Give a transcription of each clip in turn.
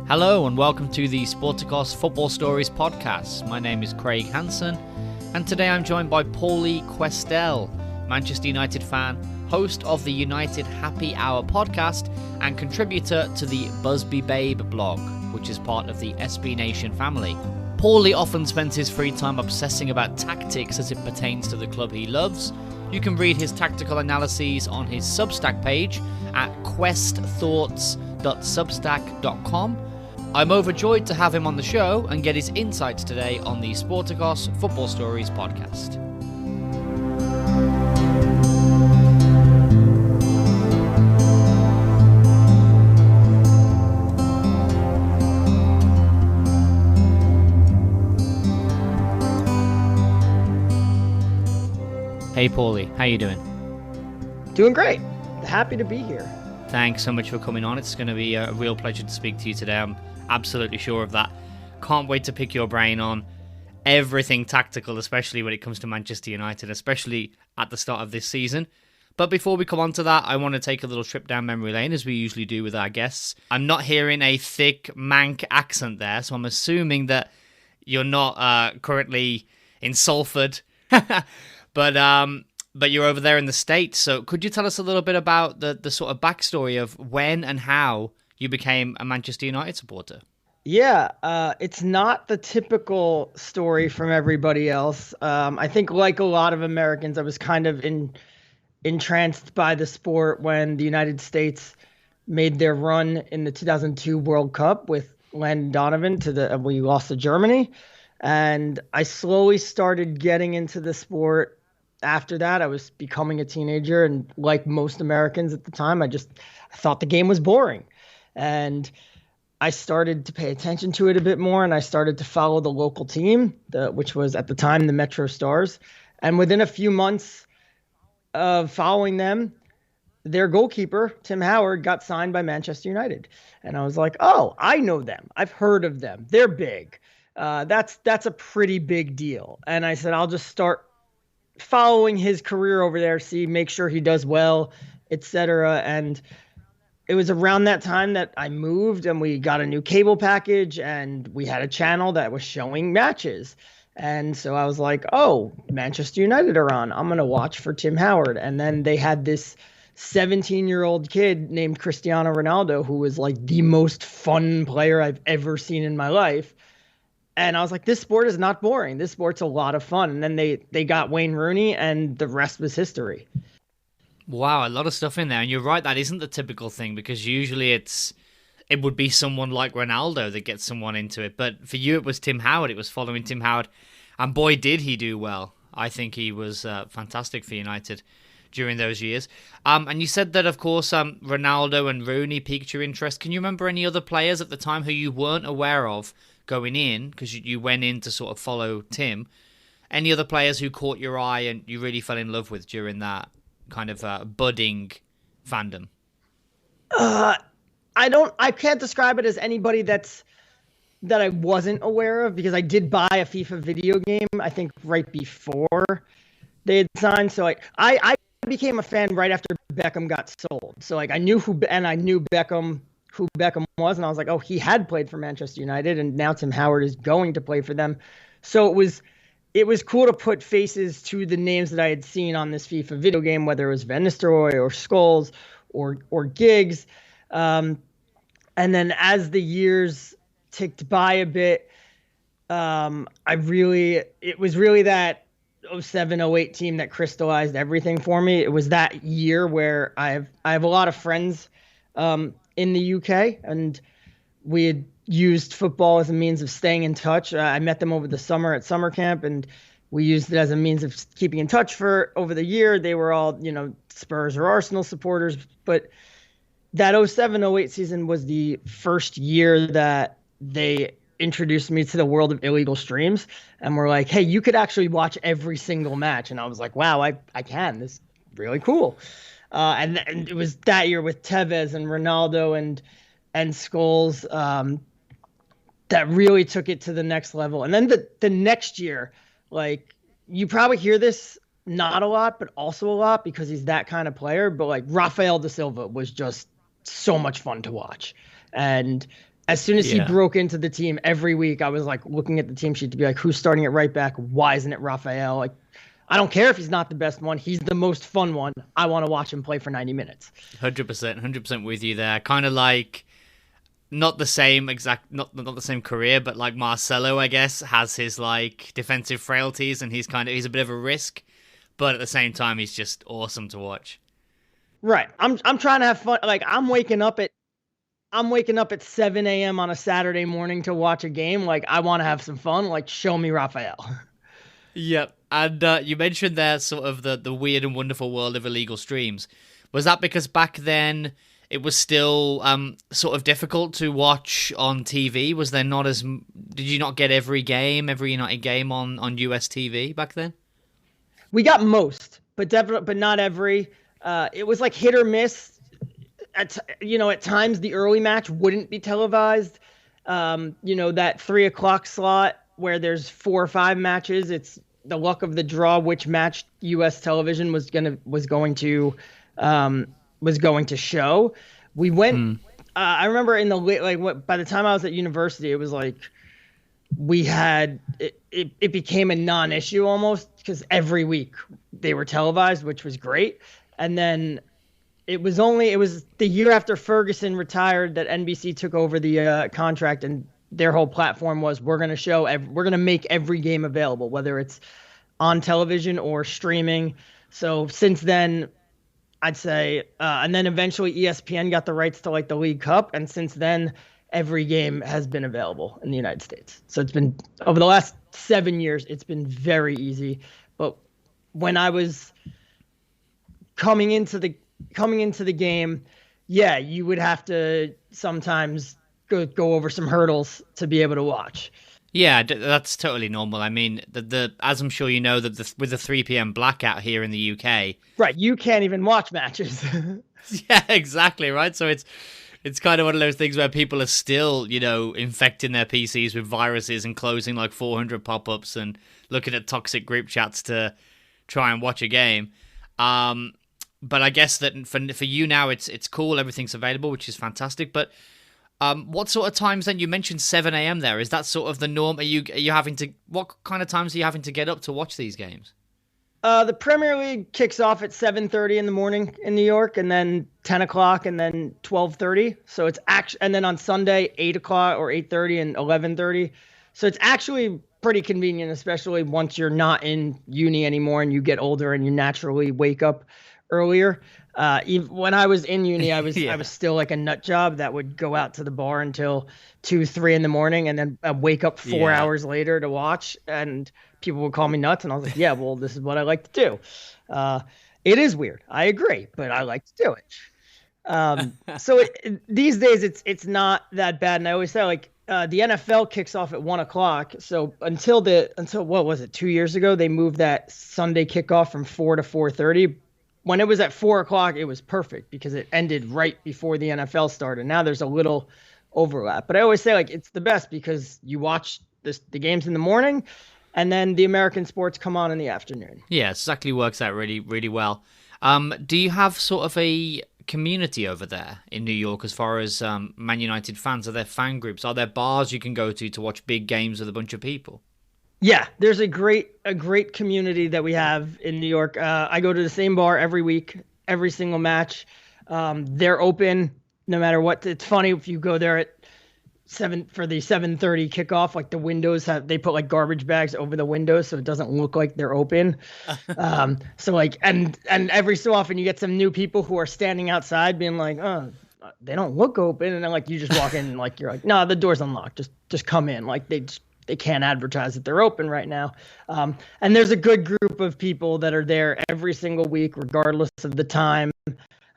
Hello and welcome to the Sporticos Football Stories podcast. My name is Craig Hanson and today I'm joined by Pauly Kwestel, Manchester United fan, host of the United Happy Hour podcast and contributor to the Busby Babe blog, which is part of the SB Nation family. Pauly often spends his free time obsessing about tactics as it pertains to the club he loves. You can read his tactical analyses on his Substack page at questthoughts.substack.com. I'm overjoyed to have him on the show and get his insights today on the Sporticos Football Stories podcast. Hey Pauly, how you doing? Doing great. Happy to be here. Thanks so much for coming on. It's going to be a real pleasure to speak to you today. I'm absolutely sure of that. Can't wait to pick your brain on everything tactical, especially when it comes to Manchester United, especially at the start of this season. But before we come on to that, I want to take a little trip down memory lane, as we usually do with our guests. I'm not hearing a thick Manc accent there, so I'm assuming that you're not currently in Salford. But you're over there in the States, so could you tell us a little bit about the sort of backstory of when and how you became a Manchester United supporter? Yeah, it's not the typical story from everybody else. I think like a lot of Americans, I was kind of entranced by the sport when the United States made their run in the 2002 World Cup with Landon Donovan we lost to Germany. And I slowly started getting into the sport. After that, I was becoming a teenager, and like most Americans at the time, I thought the game was boring. And I started to pay attention to it a bit more, and I started to follow the local team, which was at the time the Metro Stars. And within a few months of following them, their goalkeeper, Tim Howard, got signed by Manchester United. And I was like, oh, I know them. I've heard of them. They're big. That's a pretty big deal. And I said, I'll just start following his career over there, make sure he does well, etc. And it was around that time that I moved and we got a new cable package and we had a channel that was showing matches. And so I was like, oh, Manchester United are on. I'm going to watch for Tim Howard. And then they had this 17-year-old kid named Cristiano Ronaldo, who was like the most fun player I've ever seen in my life. And I was like, this sport is not boring. This sport's a lot of fun. And then they got Wayne Rooney, and the rest was history. Wow, a lot of stuff in there. And you're right, that isn't the typical thing, because usually it would be someone like Ronaldo that gets someone into it. But for you, it was Tim Howard. It was following Tim Howard. And boy, did he do well. I think he was fantastic for United during those years. And you said that, of course, Ronaldo and Rooney piqued your interest. Can you remember any other players at the time who you weren't aware of going in, because you went in to sort of follow Tim? Any other players who caught your eye and you really fell in love with during that kind of budding fandom? I can't describe it as anybody that I wasn't aware of, because I did buy a FIFA video game, I think right before they had signed. So I became a fan right after Beckham got sold. So I knew who Beckham was, and I was like, oh, he had played for Manchester United, and now Tim Howard is going to play for them. So it was cool to put faces to the names that I had seen on this FIFA video game, whether it was Van Nistelrooy or Scholes or Giggs. And then as the years ticked by a bit, it was really that 07-08 team that crystallized everything for me. It was that year where I have a lot of friends in the UK, and we had used football as a means of staying in touch. I met them over the summer at summer camp, and we used it as a means of keeping in touch for over the year. They were all, Spurs or Arsenal supporters, but that 07-08 season was the first year that they introduced me to the world of illegal streams, and were like, hey, you could actually watch every single match. And I was like, wow, I can. This is really cool. And it was that year with Tevez and Ronaldo and Scholes that really took it to the next level. And then the next year, like, you probably hear this not a lot, but also a lot because he's that kind of player. But like Rafael da Silva was just so much fun to watch. And As soon as he Yeah. broke into the team every week, I was like looking at the team sheet to be like, who's starting at right back? Why isn't it Raphael? Like, I don't care if he's not the best one. He's the most fun one. I want to watch him play for 90 minutes. 100%, 100% with you there. Kind of like not the same exact, not the same career, but like Marcelo, I guess, has his like defensive frailties, and he's a bit of a risk, but at the same time, he's just awesome to watch. Right. I'm trying to have fun. Like I'm waking up at 7 a.m. on a Saturday morning to watch a game. Like I want to have some fun. Like show me Raphael. Yep. And you mentioned there sort of the weird and wonderful world of illegal streams. Was that because back then it was still sort of difficult to watch on TV? Was there not as... Did you not get every United game on US TV back then? We got most, but definitely, but not every. It was like hit or miss. At times the early match wouldn't be televised. That 3 o'clock slot where there's 4 or 5 matches. It's the luck of the draw which match U.S. television was going to show. We went. I remember in the by the time I was at university, it was like we had it became a non-issue almost because every week they were televised, which was great. And then it was the year after Ferguson retired that NBC took over the contract, and their whole platform was we're going to make every game available, whether it's on television or streaming. So since then, I'd say, and then eventually ESPN got the rights to like the League Cup, and since then, every game has been available in the United States. So it's been over the last 7 years, it's been very easy. But when I was coming into the game, yeah, you would have to sometimes go over some hurdles to be able to watch. Yeah, that's totally normal. I mean, the as I'm sure you know, that with the 3 p.m. blackout here in the UK, right? You can't even watch matches. Yeah, exactly, right. So it's kind of one of those things where people are still, infecting their PCs with viruses and closing like 400 pop-ups and looking at toxic group chats to try and watch a game. But I guess that for you now, it's cool. Everything's available, which is fantastic. But what sort of times then? You mentioned 7 a.m. there. Is that sort of the norm? Are you having to? What kind of times are you having to get up to watch these games? The Premier League kicks off at 7:30 in the morning in New York, and then 10 o'clock, and then 12:30. So it's and then on Sunday 8 o'clock or 8:30 and 11:30. So it's actually pretty convenient, especially once you're not in uni anymore and you get older and you naturally wake up earlier. When I was in uni, I was still like a nut job that would go out to the bar until 2-3 in the morning, and then wake up 4 hours later to watch. And people would call me nuts, and I was like, "Yeah, well, this is what I like to do." It is weird, I agree, but I like to do it. So these days, it's not that bad. And I always say like the NFL kicks off at 1 o'clock. So until what was it, 2 years ago, they moved that Sunday kickoff from 4 to 4:30. When it was at 4 o'clock, it was perfect because it ended right before the NFL started. Now there's a little overlap, but I always say like it's the best because you watch the games in the morning, and then the American sports come on in the afternoon. Yeah, it exactly works out really, really well. Do you have sort of a community over there in New York as far as Man United fans? Are there fan groups? Are there bars you can go to watch big games with a bunch of people? Yeah, there's a great community that we have in New York. I go to the same bar every week, every single match. They're open no matter what. It's funny if you go there at 7 for the 7:30 kickoff, like the windows they put like garbage bags over the windows so it doesn't look like they're open. So like and every so often you get some new people who are standing outside being like, "Oh, they don't look open," and then like you just walk in and like you're like, "No, the door's unlocked. Just come in." Like they can't advertise that they're open right now. And there's a good group of people that are there every single week, regardless of the time.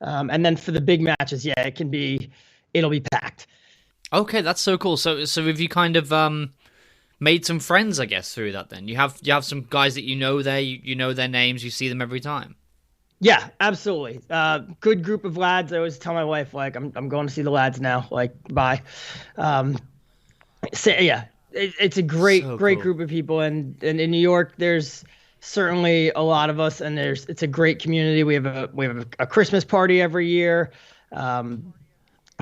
And then for the big matches, yeah, it'll be packed. Okay, that's so cool. So have you kind of made some friends, I guess, through that then? You have some guys that you know there, you know their names, you see them every time. Yeah, absolutely. Good group of lads. I always tell my wife, like, I'm going to see the lads now. Like, bye. So, yeah. It's a great group of people, and in New York, there's certainly a lot of us, and it's a great community. We have a Christmas party every year,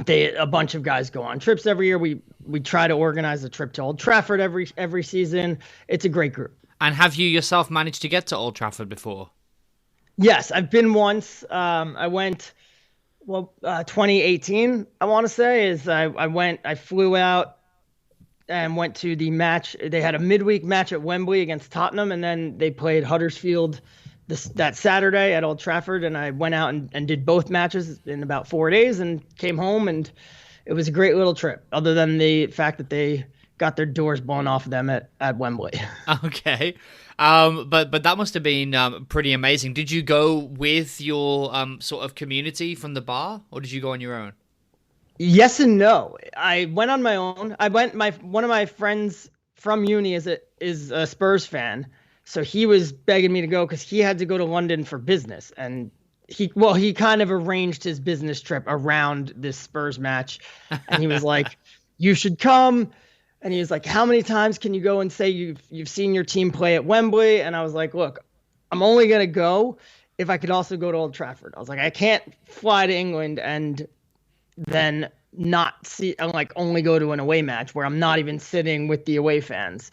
A bunch of guys go on trips every year. We try to organize a trip to Old Trafford every season. It's a great group. And have you yourself managed to get to Old Trafford before? Yes, I've been once. I went, 2018, I want to say, is I flew out and went to the match. They had a midweek match at Wembley against Tottenham, and then they played Huddersfield that Saturday at Old Trafford. And I went out and did both matches in about 4 days and came home, and it was a great little trip, other than the fact that they got their doors blown off of them at Wembley. Okay. But that must have been pretty amazing. Did you go with your sort of community from the bar, or did you go on your own? Yes and no. I went on my own. One of my friends from uni is a Spurs fan, so he was begging me to go because he had to go to London for business, and he kind of arranged his business trip around this Spurs match, and he was like, "You should come." And he was like, "How many times can you go and say you've seen your team play at Wembley?" And I was like, "Look, I'm only gonna go if I could also go to Old Trafford." I was like, "I can't fly to England and then not see and like only go to an away match where I'm not even sitting with the away fans."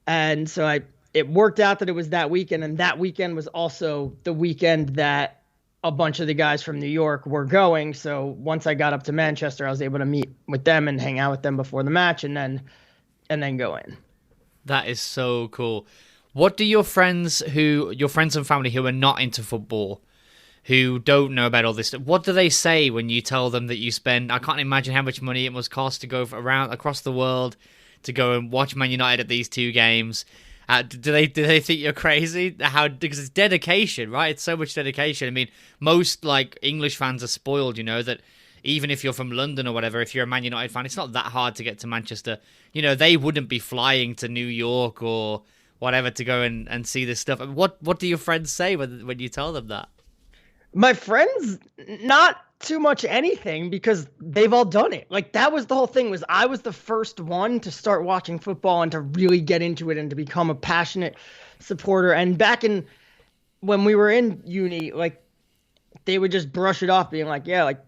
And so it worked out that it was that weekend, and that weekend was also the weekend that a bunch of the guys from New York were going. So once I got up to Manchester, I was able to meet with them and hang out with them before the match, and then go in. That is so cool. What do your friends and family who are not into football, who don't know about all this stuff, what do they say when you tell them that you spend, I can't imagine how much money it must cost to go around across the world to go and watch Man United at these two games? Do they think you're crazy? Because it's dedication, right? It's so much dedication. I mean, most like English fans are spoiled, that even if you're from London or whatever, if you're a Man United fan, it's not that hard to get to Manchester. They wouldn't be flying to New York or whatever to go and see this stuff. What do your friends say when you tell them that? My friends, not too much anything, because they've all done it. Like, that was the whole thing, was I was the first one to start watching football and to really get into it and to become a passionate supporter. And when we were in uni, like, they would just brush it off, being like, "Yeah, like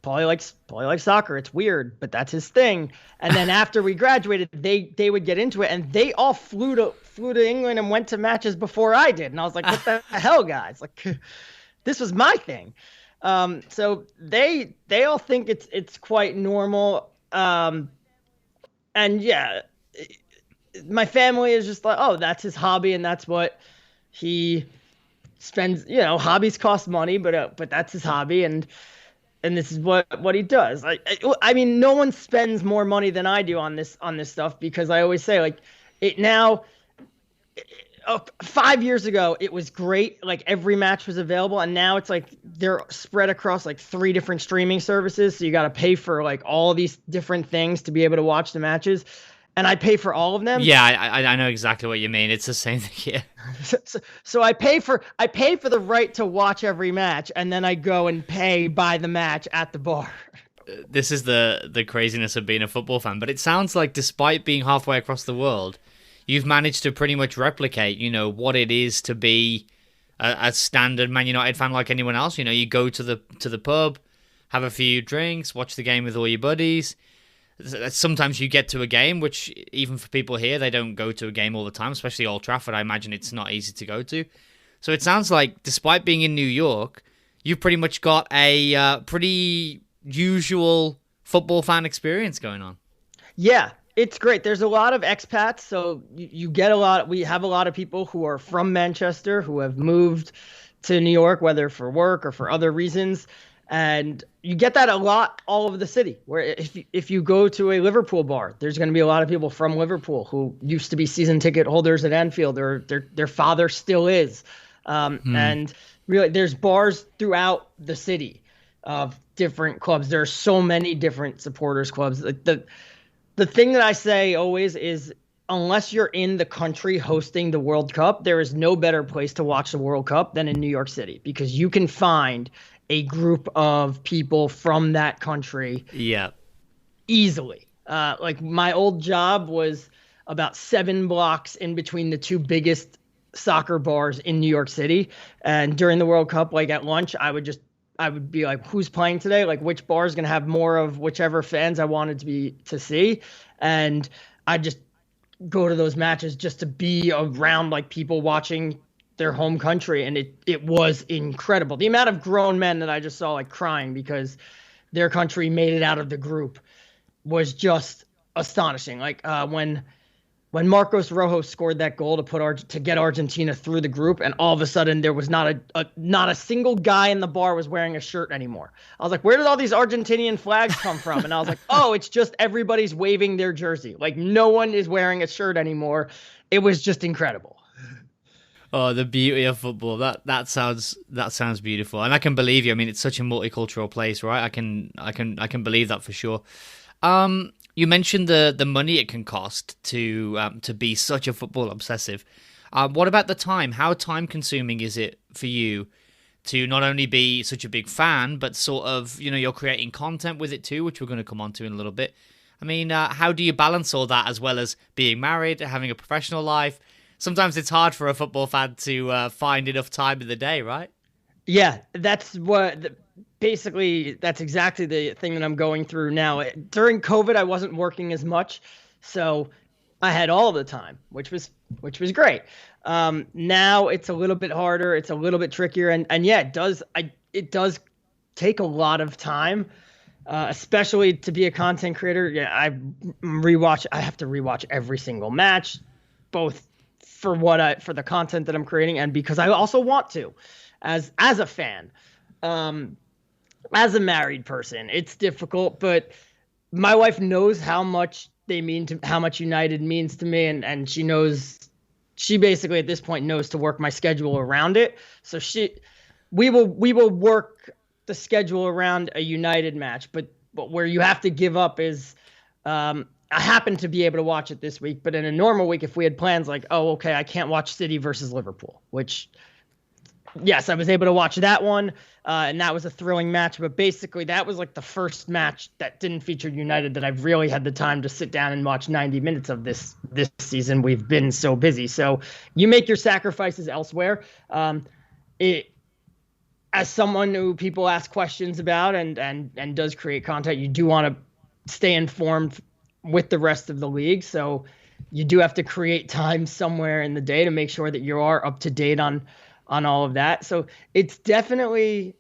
Pauly likes soccer. It's weird, but that's his thing." And then after we graduated, they would get into it, and they all flew to England and went to matches before I did. And I was like, "What the hell, guys? Like, this was my thing." So they all think it's quite normal. And yeah, my family is just like, "Oh, that's his hobby, and that's what he spends." Hobbies cost money, but that's his hobby, and this is what he does. I mean, no one spends more money than I do on this stuff, because I always say, like, it now. 5 years ago, it was great. Like, every match was available, and now it's like they're spread across like 3 different streaming services. So you got to pay for like all these different things to be able to watch the matches, and I pay for all of them. Yeah, I know exactly what you mean. It's the same thing here. So I pay for the right to watch every match, and then I go and buy the match at the bar. This is the craziness of being a football fan. But it sounds like, despite being halfway across the world, you've managed to pretty much replicate, what it is to be a standard Man United fan like anyone else. You go to the pub, have a few drinks, watch the game with all your buddies. Sometimes you get to a game, which even for people here, they don't go to a game all the time, especially Old Trafford. I imagine it's not easy to go to. So it sounds like, despite being in New York, you've pretty much got a pretty usual football fan experience going on. Yeah. It's great. There's a lot of expats, so you get a lot. We have a lot of people who are from Manchester who have moved to New York, whether for work or for other reasons, and you get that a lot all over the city. Where if you go to a Liverpool bar, there's going to be a lot of people from Liverpool who used to be season ticket holders at Anfield, or their father still is. And really, there's bars throughout the city of different clubs. There are so many different supporters clubs. Like, the thing that I say always is, unless you're in the country hosting the World Cup, there is no better place to watch the World Cup than in New York City, because you can find a group of people from that country easily. Like, my old job was about 7 blocks in between the 2 biggest soccer bars in New York City. And during the World Cup, like, at lunch, I would just I would be like, who's playing today? Like, which bar is going to have more of whichever fans I wanted to see, and I just go to those matches just to be around like people watching their home country, and it was incredible. The amount of grown men that I just saw like crying because their country made it out of the group was just astonishing. Like when Marcos Rojo scored that goal to get Argentina through the group, and all of a sudden there was not a single guy in the bar was wearing a shirt anymore. I was like, where did all these Argentinian flags come from? And I was like, oh, it's just everybody's waving their jersey. Like no one is wearing a shirt anymore. It was just incredible. Oh, the beauty of football. That sounds beautiful, and I can believe you. I mean, it's such a multicultural place, right? I can believe that for sure. You mentioned the money it can cost to be such a football obsessive. What about the time? How time consuming is it for you to not only be such a big fan, but sort of, you're creating content with it too, which we're going to come on to in a little bit. I mean, how do you balance all that as well as being married, having a professional life? Sometimes it's hard for a football fan to find enough time in the day, right? Yeah, basically that's exactly the thing that I'm going through now. During COVID, I wasn't working as much, so I had all the time, which was great. Now it's a little bit harder. It's a little bit trickier, and yeah, it does take a lot of time, especially to be a content creator. Yeah, I have to rewatch every single match, both for the content that I'm creating and because I also want to, as a fan. As a married person, it's difficult, but my wife knows how much how much United means to me, and she basically at this point knows to work my schedule around it. So we will work the schedule around a United match, but where you have to give up is, I happen to be able to watch it this week, but in a normal week, if we had plans like, oh, okay, I can't watch City versus Liverpool, which, yes, I was able to watch that one, and that was a thrilling match. But basically, that was like the first match that didn't feature United that I've really had the time to sit down and watch 90 minutes of this season. We've been so busy. So you make your sacrifices elsewhere. As someone who people ask questions about and does create content, you do want to stay informed with the rest of the league. So you do have to create time somewhere in the day to make sure that you are up to date on all of that. So it's definitely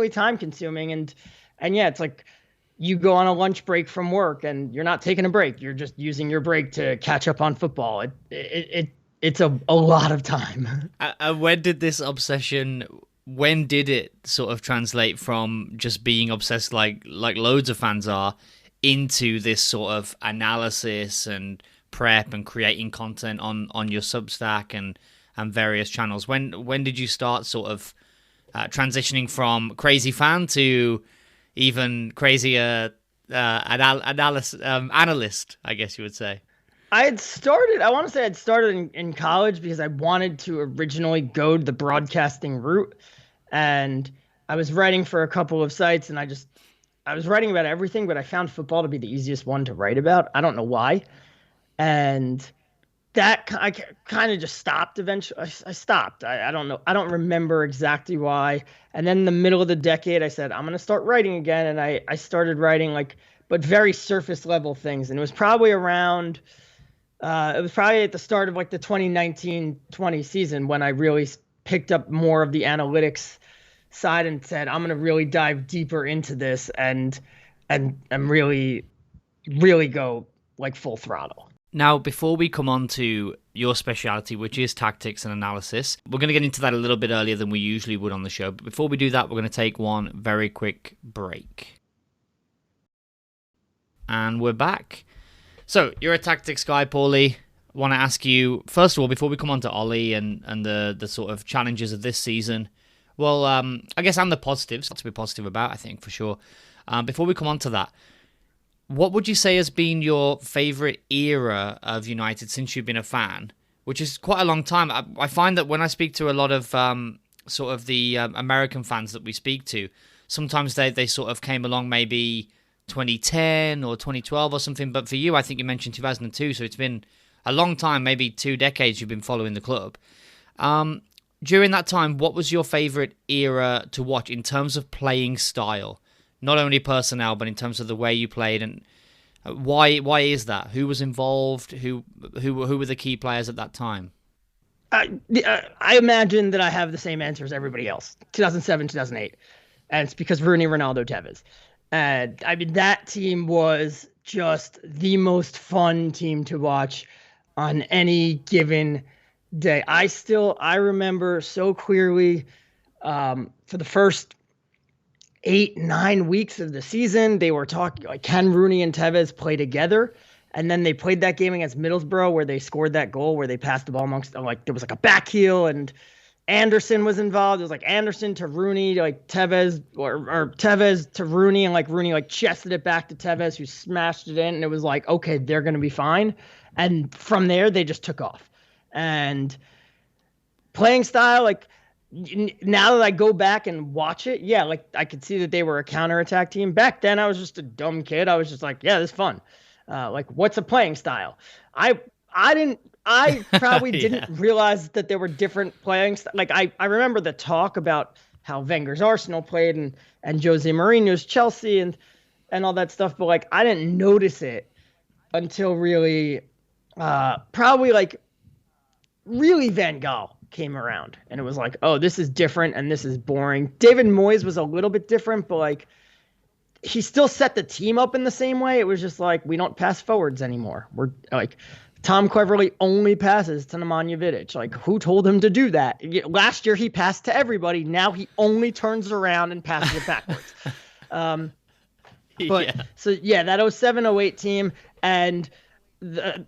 time consuming. And yeah, it's like you go on a lunch break from work and you're not taking a break. You're just using your break to catch up on football. It's a lot of time. When did this obsession, when did it sort of translate from just being obsessed like loads of fans are into this sort of analysis and prep and creating content on your Substack and various channels? When did you start sort of transitioning from crazy fan to even crazier analyst, I guess you would say? I want to say I'd started in college because I wanted to originally go the broadcasting route, and I was writing for a couple of sites, and I was writing about everything, but I found football to be the easiest one to write about. I don't know why. And that I kind of just stopped eventually. I stopped. I don't know. I don't remember exactly why. And then in the middle of the decade, I said, I'm going to start writing again. And I started writing but very surface level things. And it was probably at the start of like the 2019-20 season when I really picked up more of the analytics side and said, I'm going to really dive deeper into this and really, really go like full throttle. Now, before we come on to your speciality, which is tactics and analysis, we're going to get into that a little bit earlier than we usually would on the show. But before we do that, we're going to take one very quick break. And we're back. So, you're a tactics guy, Pauly. I want to ask you, first of all, before we come on to Ollie and the sort of challenges of this season, well, I guess and the positives, to be positive about, I think, for sure. Before we come on to that, what would you say has been your favourite era of United since you've been a fan? Which is quite a long time. I find that when I speak to a lot of sort of the American fans that we speak to, sometimes they sort of came along maybe 2010 or 2012 or something. But for you, I think you mentioned 2002, so it's been a long time, maybe 2 decades you've been following the club. during that time, what was your favorite era to watch in terms of playing style? Not only personnel, but in terms of the way you played, and why is that? Who was involved? Who were the key players at that time? I imagine that I have the same answer as everybody else. 2007, 2008. And it's because Rooney, Ronaldo, Tevez. And I mean, that team was just the most fun team to watch on any given day. I remember so clearly for the first 8-9 weeks of the season, they were talking like, can Rooney and Tevez play together? And then they played that game against Middlesbrough where they scored that goal where they passed the ball amongst, like, there was like a back heel and Anderson was involved. It was like Anderson to Rooney, to like Tevez, or Tevez to Rooney, and like Rooney like chested it back to Tevez, who smashed it in, and it was like, okay, they're gonna be fine. And from there, they just took off. And playing style, like now that I go back and watch it, yeah, like I could see that they were a counterattack team. Back then, I was just a dumb kid. I was just like, yeah, this is fun. Like, what's a playing style? I probably didn't realize that there were different playing like I remember the talk about how Wenger's Arsenal played and Jose Mourinho's Chelsea and all that stuff, but like I didn't notice it until really probably like really Van Gaal came around, and it was like, oh, this is different and this is boring. David Moyes was a little bit different, but like he still set the team up in the same way. It was just like, we don't pass forwards anymore. We're like, Tom Cleverley only passes to Nemanja Vidic. Like, who told him to do that? Last year he passed to everybody. Now he only turns around and passes it backwards. So that 07-08 team and the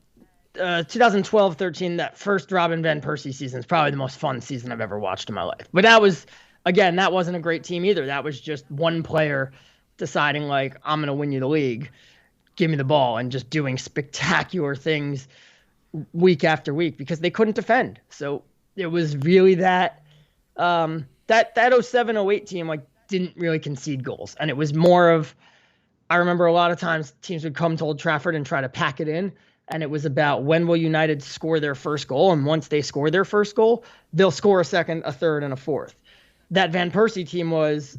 2012-13, that first Robin van Persie season is probably the most fun season I've ever watched in my life. But that was, again, that wasn't a great team either. That was just one player deciding like, I'm going to win you the league. Give me the ball, and just doing spectacular things week after week because they couldn't defend. So it was really that 07-08 team like didn't really concede goals. And it was more of, I remember a lot of times teams would come to Old Trafford and try to pack it in. And it was about, when will United score their first goal? And once they score their first goal, they'll score a second, a third, and a fourth. That Van Persie team was,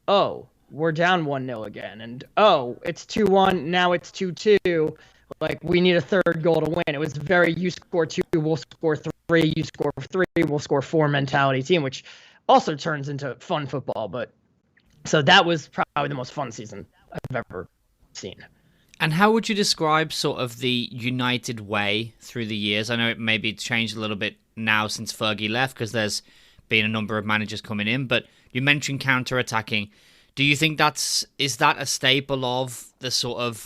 oh, we're down 1-0 again. And, oh, it's 2-1. Now it's 2-2. Like, we need a third goal to win. It was very, you score 2, we'll score 3. You score 3, we'll score 4 mentality team, which also turns into fun football. But so that was probably the most fun season I've ever seen. And how would you describe sort of the United way through the years? I know it maybe changed a little bit now since Fergie left because there's been a number of managers coming in, but you mentioned counter-attacking. Do you think is that a staple of the sort of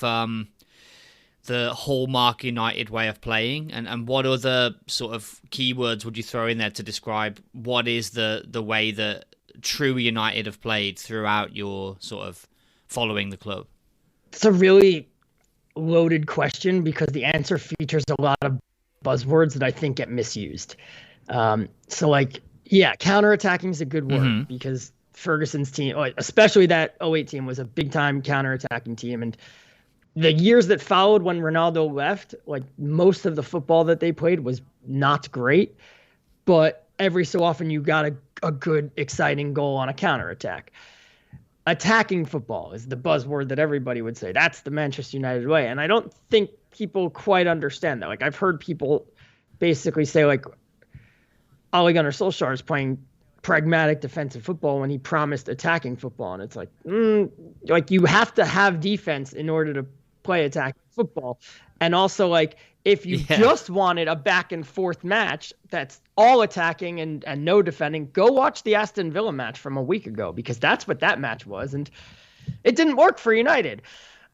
the hallmark United way of playing? And what other sort of keywords would you throw in there to describe what is the way that true United have played throughout your sort of following the club? It's a really loaded question because the answer features a lot of buzzwords that I think get misused. So like, yeah, counterattacking is a good word because Ferguson's team, especially that 08 team, was a big time counterattacking team. And the years that followed when Ronaldo left, like most of the football that they played was not great, but every so often you got a good, exciting goal on a counterattack. Attacking football is the buzzword that everybody would say. That's the Manchester United way. And I don't think people quite understand that. Like, I've heard people basically say, like, Ole Gunnar Solskjaer is playing pragmatic defensive football when he promised attacking football. And it's like, like you have to have defense in order to play attacking football. And also, like, if you just wanted a back and forth match that's all attacking and no defending, go watch the Aston Villa match from a week ago, because that's what that match was. And it didn't work for United.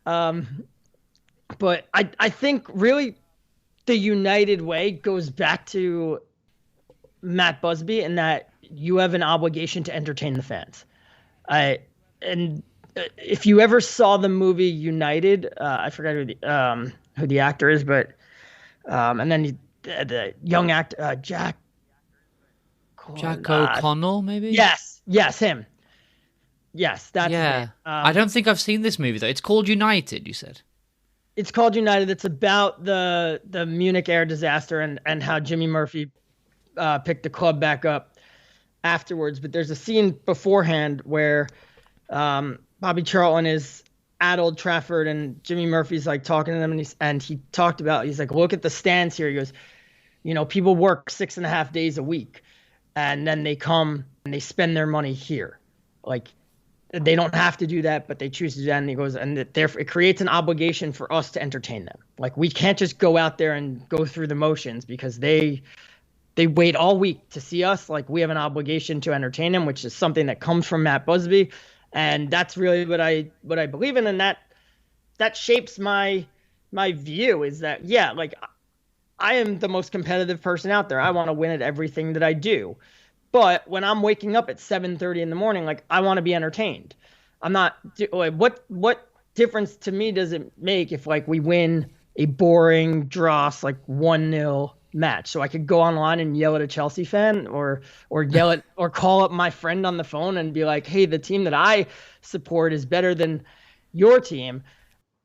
But I think really the United way goes back to Matt Busby, in that you have an obligation to entertain the fans. If you ever saw the movie United, I forgot who the actor is, but and then the young actor Jack O'Connell, maybe. Yes, him. Yes, that's his name. I don't think I've seen this movie though. It's called United, you said. It's called United. It's about the Munich air disaster and how Jimmy Murphy pick the club back up afterwards. But there's a scene beforehand where Bobby Charlton is at Old Trafford and Jimmy Murphy's like talking to them, and he talked about, he's like, look at the stands here. He goes, people work 6.5 days a week, and then they come and they spend their money here. Like, they don't have to do that, but they choose to do that. And he goes, and therefore it creates an obligation for us to entertain them. Like, we can't just go out there and go through the motions because they wait all week to see us. Like, we have an obligation to entertain them, which is something that comes from Matt Busby. And that's really what I believe in. And that shapes my view, is that, yeah, like, I am the most competitive person out there. I want to win at everything that I do. But when I'm waking up at 7:30 in the morning, like, I want to be entertained. I'm not like, what difference to me does it make if, like, we win a boring dross, like 1-0 match? So I could go online and yell at a Chelsea fan or yell at or call up my friend on the phone and be like, hey, the team that I support is better than your team.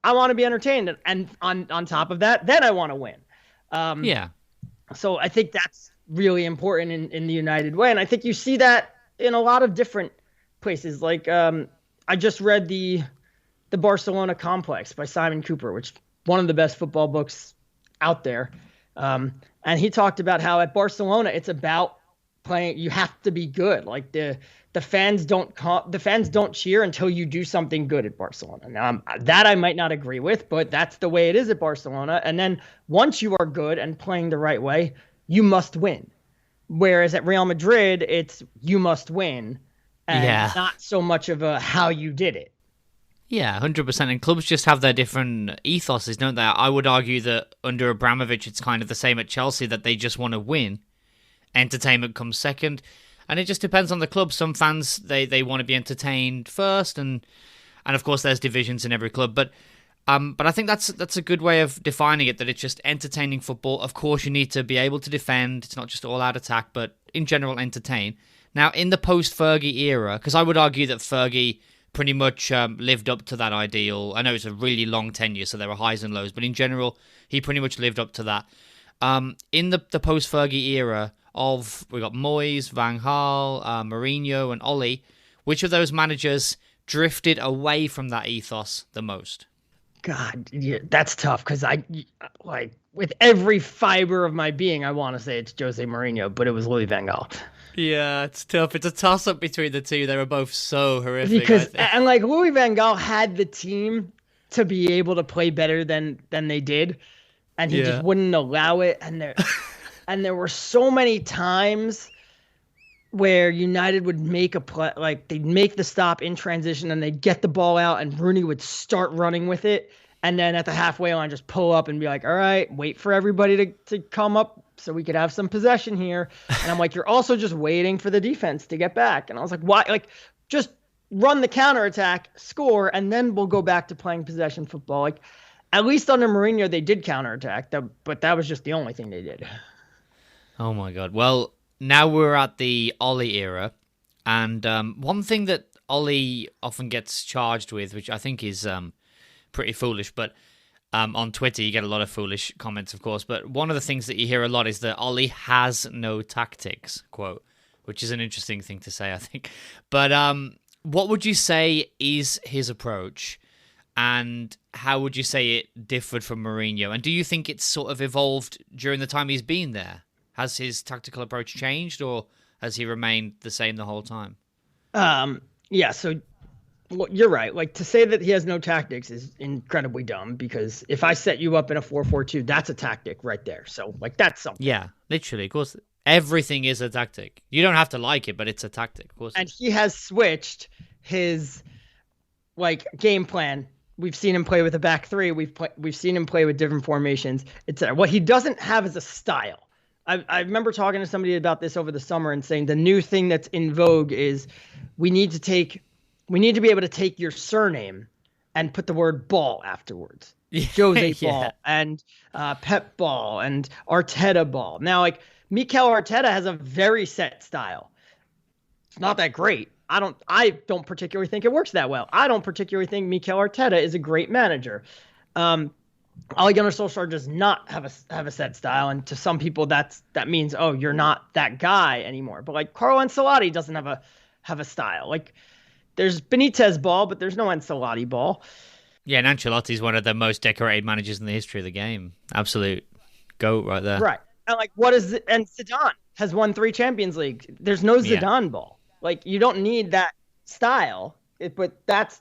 I want to be entertained. And on top of that, then I want to win. Yeah. So I think that's really important in the United way. And I think you see that in a lot of different places. Like, I just read the Barcelona Complex by Simon Cooper, which is one of the best football books out there. And he talked about how at Barcelona, it's about playing. You have to be good. Like, the fans don't cheer until you do something good at Barcelona. Now, that I might not agree with, but that's the way it is at Barcelona. And then once you are good and playing the right way, you must win. Whereas at Real Madrid, it's you must win, and not so much of a how you did it. Yeah, 100%. And clubs just have their different ethoses, don't they? I would argue that under Abramovich, it's kind of the same at Chelsea, that they just want to win. Entertainment comes second. And it just depends on the club. Some fans, they want to be entertained first. And of course, there's divisions in every club. But I think that's a good way of defining it, that it's just entertaining football. Of course, you need to be able to defend. It's not just all-out attack, but in general, entertain. Now, in the post-Fergie era, because I would argue that Fergie pretty much lived up to that ideal. I know it's a really long tenure, so there were highs and lows, but in general, he pretty much lived up to that. In the post-Fergie era we got Moyes, Van Gaal, Mourinho, and Oli, which of those managers drifted away from that ethos the most? God, yeah, that's tough, because I, like, with every fiber of my being, I want to say it's Jose Mourinho, but it was Louis Van Gaal. Yeah, it's tough. It's a toss-up between the two. They were both so horrific. Because, and like, Louis Van Gaal had the team to be able to play better than they did, and he just wouldn't allow it. And there were so many times where United would make a play, like, they'd make the stop in transition and they'd get the ball out and Rooney would start running with it. And then at the halfway line, just pull up and be like, all right, wait for everybody to come up so we could have some possession here. And I'm like, you're also just waiting for the defense to get back. And I was like, why? Like, just run the counterattack, score, and then we'll go back to playing possession football. Like, at least under Mourinho, they did counterattack, but that was just the only thing they did. Oh my God. Well, now we're at the Oli era. And one thing that Oli often gets charged with, which I think is pretty foolish, but on Twitter you get a lot of foolish comments, of course, but one of the things that you hear a lot is that Oli has no tactics, quote, which is an interesting thing to say, I think. But what would you say is his approach, and how would you say it differed from Mourinho? And do you think it's sort of evolved during the time he's been there? Has his tactical approach changed, or has he remained the same the whole time? Yeah, so well, you're right. Like, to say that he has no tactics is incredibly dumb, because if I set you up in a 4-4-2, that's a tactic right there. So, like, that's something. Yeah, literally. Of course, everything is a tactic. You don't have to like it, but it's a tactic. Of course. And he has switched his, like, game plan. We've seen him play with a back three. We've seen him play with different formations. It's what he doesn't have is a style. I remember talking to somebody about this over the summer and saying the new thing that's in vogue is we need to be able to take your surname and put the word ball afterwards. Jose Ball and Pep Ball and Arteta Ball. Now, like, Mikel Arteta has a very set style. It's not that great. I don't particularly think it works that well. I don't particularly think Mikel Arteta is a great manager. Ole Gunnar Solskjaer does not have a set style, and to some people that means, oh, you're not that guy anymore. But like Carlo Ancelotti doesn't have a style. Like there's Benitez ball, but there's no Ancelotti ball. Yeah, and Ancelotti's one of the most decorated managers in the history of the game. Absolute goat right there. Right. And like and Zidane has won 3 Champions League. There's no Yeah. Zidane ball. Like you don't need that style, but that's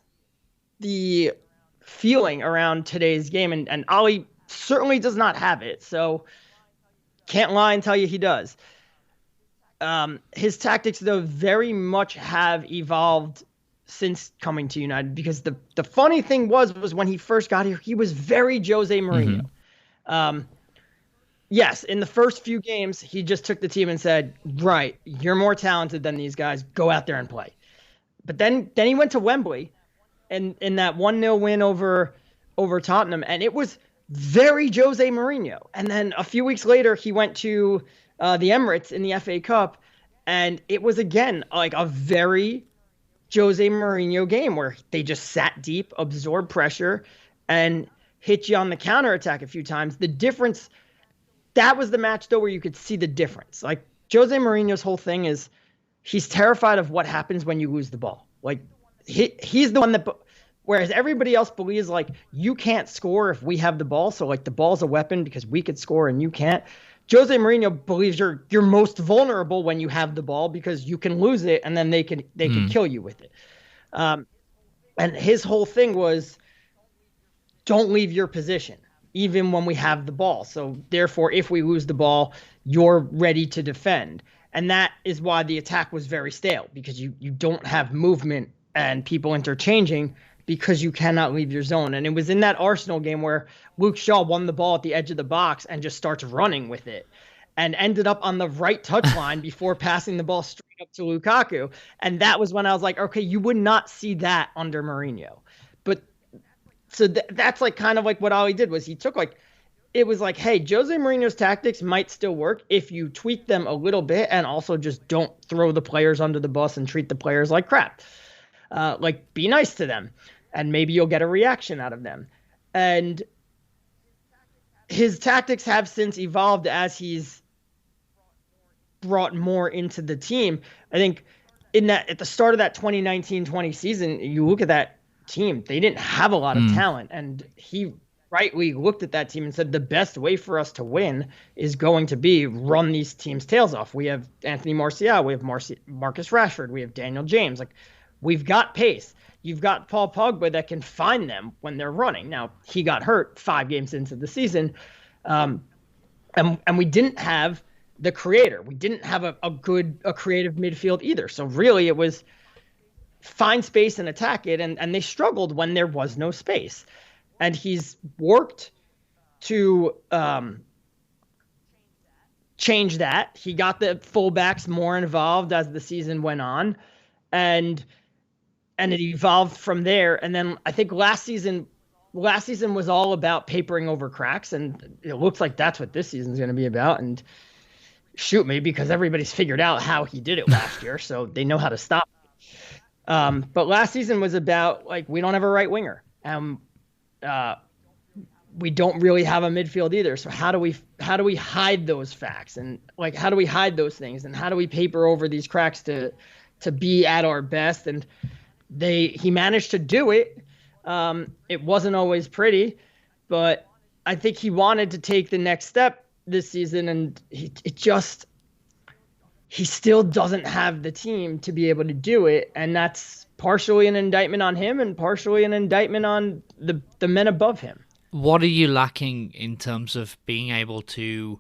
the feeling around today's game, and Ollie certainly does not have it. So can't lie and tell you he does. His tactics, though, very much have evolved since coming to United, because the funny thing was when he first got here, he was very Jose Mourinho. Yes, in the first few games, he just took the team and said, right, you're more talented than these guys. Go out there and play. But then he went to Wembley and in that 1-0 win over Tottenham, and it was very Jose Mourinho. And then a few weeks later, he went to the Emirates in the FA Cup, and it was again like a very Jose Mourinho game where they just sat deep, absorbed pressure, and hit you on the counterattack a few times. The difference, that was the match though where you could see the difference. Like Jose Mourinho's whole thing is he's terrified of what happens when you lose the ball. Like he's the one that, whereas everybody else believes like you can't score if we have the ball. So like the ball's a weapon because we could score and you can't. Jose Mourinho believes you're most vulnerable when you have the ball because you can lose it and then they can kill you with it. And his whole thing was don't leave your position even when we have the ball. So therefore, if we lose the ball, you're ready to defend. And that is why the attack was very stale, because you don't have movement and people interchanging because you cannot leave your zone. And it was in that Arsenal game where Luke Shaw won the ball at the edge of the box and just starts running with it and ended up on the right touchline before passing the ball straight up to Lukaku. And that was when I was like, okay, you would not see that under Mourinho. But so that's like kind of like what Ollie did was he took like, it was like, hey, Jose Mourinho's tactics might still work if you tweak them a little bit and also just don't throw the players under the bus and treat the players like crap. Like be nice to them and maybe you'll get a reaction out of them. And his tactics have since evolved as he's brought more into the team. I think at the start of that 2019-20 season, you look at that team, they didn't have a lot of talent, and he rightly looked at that team and said the best way for us to win is going to be run these teams' tails off. We have Anthony Martial, we have Marcus Rashford, we have Daniel James. Like we've got pace. You've got Paul Pogba that can find them when they're running. Now he got hurt 5 games into the season, and we didn't have the creator. We didn't have a creative midfield either. So really, it was find space and attack it, and they struggled when there was no space. And he's worked to change that. He got the fullbacks more involved as the season went on, and it evolved from there. And then I think last season was all about papering over cracks, and it looks like that's what this season's going to be about. And shoot me, because everybody's figured out how he did it last year, so they know how to stop it. But last season was about like we don't have a right winger. We don't really have a midfield either. So how do we hide those facts, and like how do we hide those things, and how do we paper over these cracks to be at our best? And he managed to do it. It wasn't always pretty, but I think he wanted to take the next step this season, and he still doesn't have the team to be able to do it, and that's partially an indictment on him and partially an indictment on the men above him. What are you lacking in terms of being able to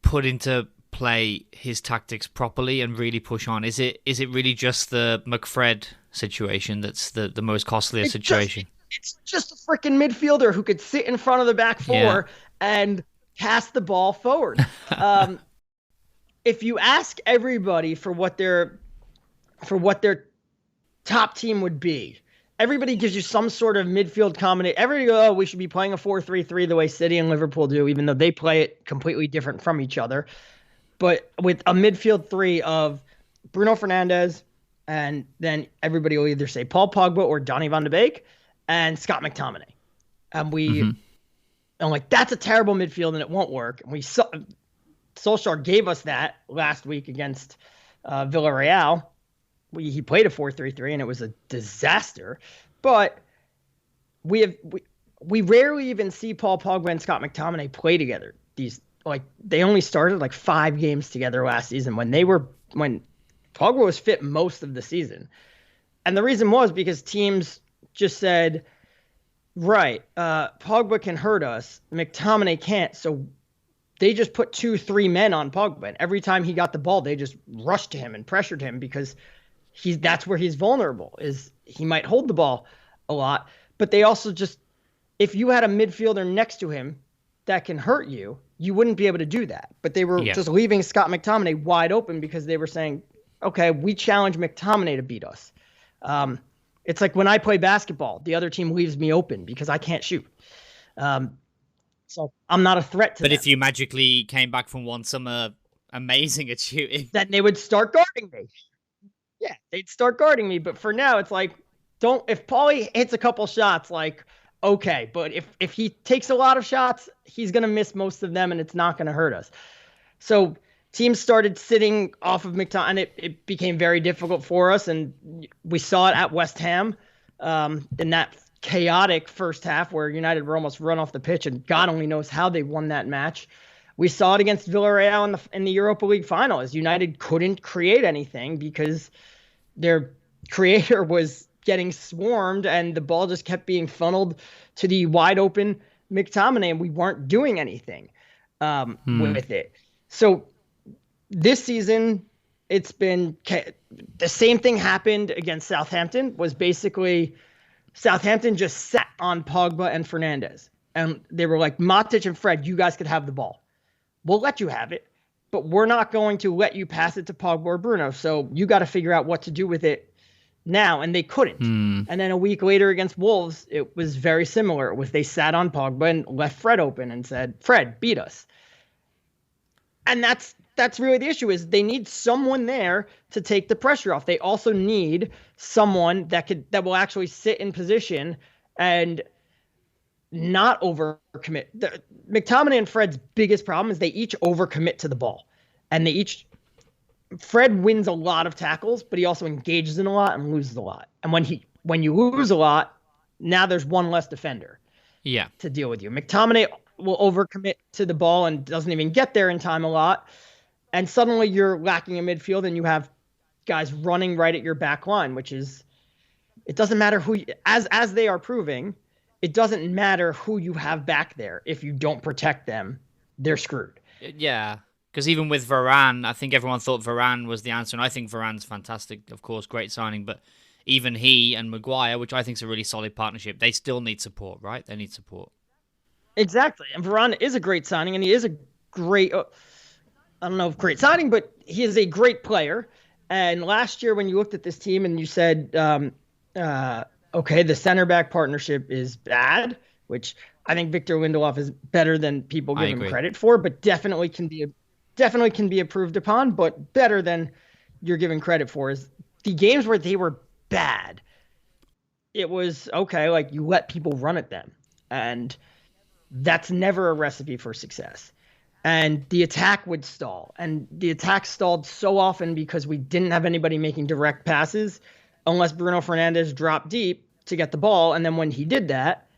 put into play his tactics properly and really push on? Is it really just the McFred situation that's the most costliest situation? It's just a freaking midfielder who could sit in front of the back four and pass the ball forward. If you ask everybody for what their top team would be, everybody gives you some sort of midfield combination. Everybody goes, oh, we should be playing a 4-3-3 the way City and Liverpool do, even though they play it completely different from each other. But with a midfield three of Bruno Fernandes, and then everybody will either say Paul Pogba or Donny van de Beek and Scott McTominay. And And like, that's a terrible midfield and it won't work. And we saw Solskjaer gave us that last week against Villarreal. He played a 4-3-3 and it was a disaster. But we rarely even see Paul Pogba and Scott McTominay play together. They only started like 5 games together last season when Pogba was fit most of the season. And the reason was because teams just said, right, Pogba can hurt us, McTominay can't, so they just put 2-3 men on Pogba. And every time he got the ball, they just rushed to him and pressured him because that's where he's vulnerable, is he might hold the ball a lot. But they also just, if you had a midfielder next to him that can hurt you, you wouldn't be able to do that. But they were just leaving Scott McTominay wide open because they were saying, okay, we challenge McTominay to beat us. It's like when I play basketball, the other team leaves me open because I can't shoot. So I'm not a threat to them. But if you magically came back from one summer amazing at shooting, then they would start guarding me. Yeah, they'd start guarding me. But for now, it's like, if Pauly hits a couple shots, like, okay. But if he takes a lot of shots, he's going to miss most of them and it's not going to hurt us. So teams started sitting off of McTominay, and it became very difficult for us. And we saw it at West Ham in that chaotic first half where United were almost run off the pitch, and God only knows how they won that match. We saw it against Villarreal in the Europa League final, as United couldn't create anything because their creator was getting swarmed and the ball just kept being funneled to the wide open McTominay, and we weren't doing anything with it. So this season, it's been the same thing happened against Southampton. Was basically Southampton just sat on Pogba and Fernandes, and they were like, Matic and Fred, you guys could have the ball. We'll let you have it, but we're not going to let you pass it to Pogba or Bruno. So you got to figure out what to do with it now. And they couldn't. And then a week later against Wolves, it was very similar. They sat on Pogba and left Fred open and said, Fred, beat us. And that's really the issue, is they need someone there to take the pressure off. They also need someone that will actually sit in position and not overcommit. McTominay and Fred's biggest problem is they each overcommit to the ball. And Fred wins a lot of tackles, but he also engages in a lot and loses a lot. And when you lose a lot, now there's one less defender to deal with you. McTominay will overcommit to the ball and doesn't even get there in time a lot. And suddenly you're lacking a midfield and you have guys running right at your back line, which is, it doesn't matter who, as they are proving, it doesn't matter who you have back there. If you don't protect them, they're screwed. Yeah, because even with Varane, I think everyone thought Varane was the answer, and I think Varane's fantastic, of course, great signing, but even he and Maguire, which I think is a really solid partnership, they still need support, right? They need support. Exactly, and Varane is a great signing, and he is a great, I don't know if great signing, but he is a great player. And last year when you looked at this team and you said, okay, the center back partnership is bad, which I think Victor Lindelof is better than people give him credit for, but definitely can be improved upon, but better than you're giving credit for. Is the games where they were bad, it was okay, like you let people run at them, and that's never a recipe for success. And the attack would stall, and the attack stalled so often because we didn't have anybody making direct passes unless Bruno Fernandes dropped deep to get the ball. And then when he did that,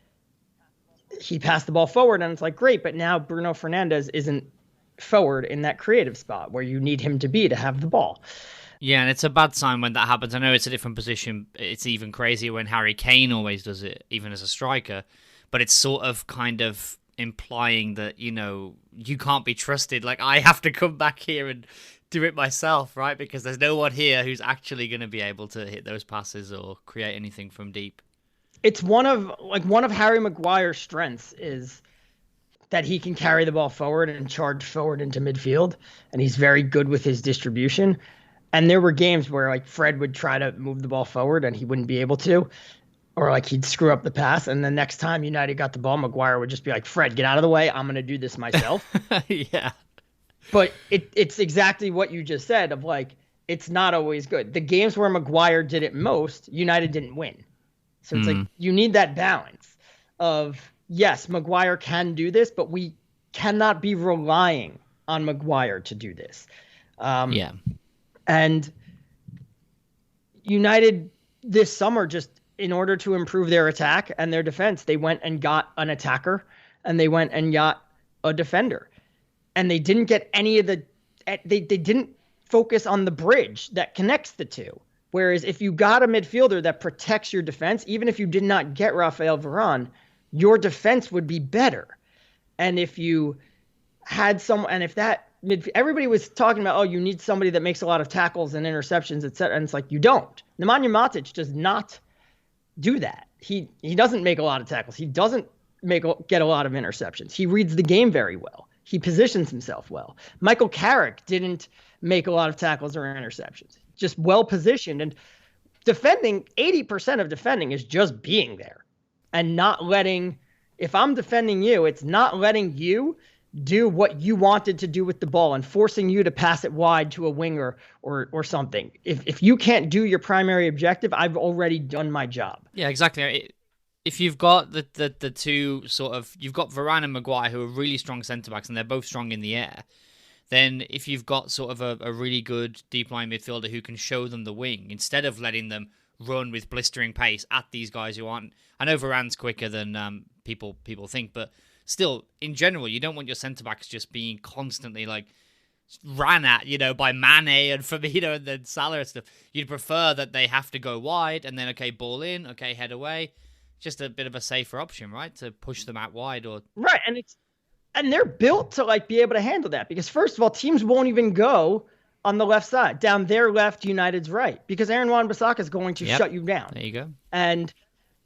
he passed the ball forward, and it's like, great, but now Bruno Fernandes isn't forward in that creative spot where you need him to be to have the ball. Yeah, and it's a bad sign when that happens. I know it's a different position. It's even crazier when Harry Kane always does it, even as a striker. But it's sort of kind of implying that, you know, you can't be trusted. Like, I have to come back here and do it myself, right? Because there's no one here who's actually going to be able to hit those passes or create anything from deep. It's one of Harry Maguire's strengths is that he can carry the ball forward and charge forward into midfield, and he's very good with his distribution. And there were games where like Fred would try to move the ball forward and he wouldn't be able to, or like he'd screw up the pass. And the next time United got the ball, Maguire would just be like, Fred, get out of the way. I'm going to do this myself. Yeah. But it's exactly what you just said of like, it's not always good. The games where Maguire did it most, United didn't win. So it's like, you need that balance of yes, Maguire can do this, but we cannot be relying on Maguire to do this. Yeah. And United this summer, just in order to improve their attack and their defense, they went and got an attacker and they went and got a defender. And they didn't get any of the, they didn't focus on the bridge that connects the two. Whereas if you got a midfielder that protects your defense, even if you did not get Rafael Varane, your defense would be better. And if you had someone, and if that everybody was talking about, oh, you need somebody that makes a lot of tackles and interceptions, etc. And it's like, you don't. Nemanja Matic does not do that. He doesn't make a lot of tackles. He doesn't get a lot of interceptions. He reads the game very well. He positions himself well. Michael Carrick didn't make a lot of tackles or interceptions. Just well positioned. And defending, 80% of defending is just being there and not letting, if I'm defending you, it's not letting you do what you wanted to do with the ball and forcing you to pass it wide to a winger or something. If you can't do your primary objective, I've already done my job. Yeah, exactly. If you've got the two sort of, you've got Varane and Maguire who are really strong centre-backs and they're both strong in the air, then if you've got sort of a really good deep-line midfielder who can show them the wing, instead of letting them run with blistering pace at these guys who aren't, I know Varane's quicker than people think, but still, in general, you don't want your centre-backs just being constantly like ran at, by Mane and Firmino and then Salah and stuff. You'd prefer that they have to go wide and then, okay, ball in, okay, head away. Just a bit of a safer option, right? To push them out wide or... Right, and they're built to like be able to handle that because first of all, teams won't even go on the left side, down their left, United's right, because Aaron Wan-Bissaka is going to shut you down. There you go. And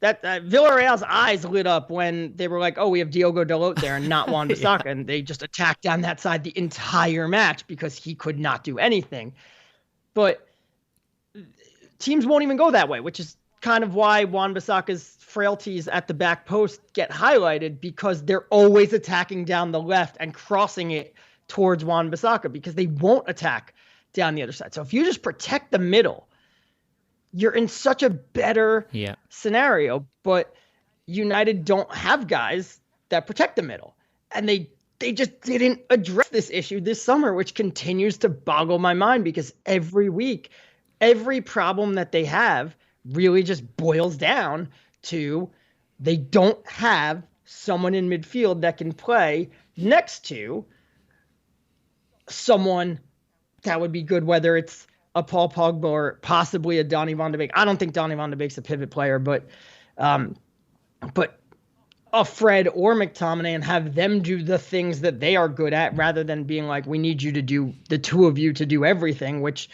that Villarreal's eyes lit up when they were like, oh, we have Diogo Dalot there and not Wan-Bissaka. And they just attacked down that side the entire match because he could not do anything. But teams won't even go that way, which is kind of why Wan-Bissaka's frailties at the back post get highlighted, because they're always attacking down the left and crossing it towards Wan-Bissaka because they won't attack down the other side. So if you just protect the middle, you're in such a better scenario. But United don't have guys that protect the middle. And they just didn't address this issue this summer, which continues to boggle my mind because every week, every problem that they have really just boils down to they don't have someone in midfield that can play next to someone that would be good, whether it's a Paul Pogba or possibly a Donny van de Beek. I don't think Donny van de Beek's a pivot player, but a Fred or McTominay, and have them do the things that they are good at rather than being like, we need you to do, the two of you to do everything, which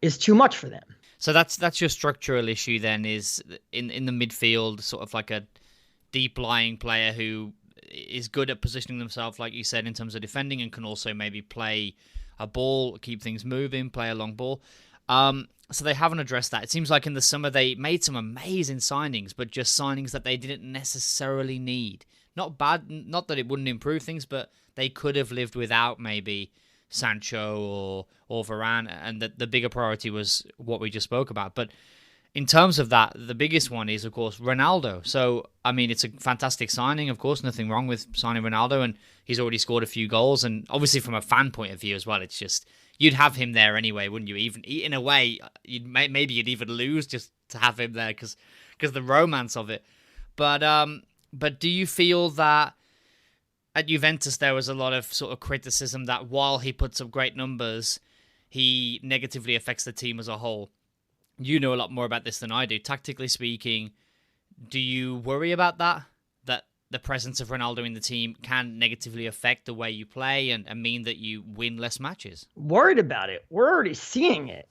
is too much for them. So that's your structural issue then, is in the midfield, sort of like a deep lying player who is good at positioning themselves, like you said, in terms of defending, and can also maybe play a ball, keep things moving, play a long ball. So they haven't addressed that. It seems like in the summer they made some amazing signings, but just signings that they didn't necessarily need. Not bad, not that it wouldn't improve things, but they could have lived without maybe Sancho or Varane, and the bigger priority was what we just spoke about. But in terms of that, the biggest one is, of course, Ronaldo. So, I mean, it's a fantastic signing, of course, nothing wrong with signing Ronaldo, and he's already scored a few goals, and obviously from a fan point of view as well, it's just, you'd have him there anyway, wouldn't you? Even in a way, maybe you'd even lose just to have him there because the romance of it. But do you feel that at Juventus there was a lot of sort of criticism that while he puts up great numbers, he negatively affects the team as a whole? You know a lot more about this than I do. Tactically speaking, do you worry about that the presence of Ronaldo in the team can negatively affect the way you play and mean that you win less matches? Worried about it. We're already seeing it.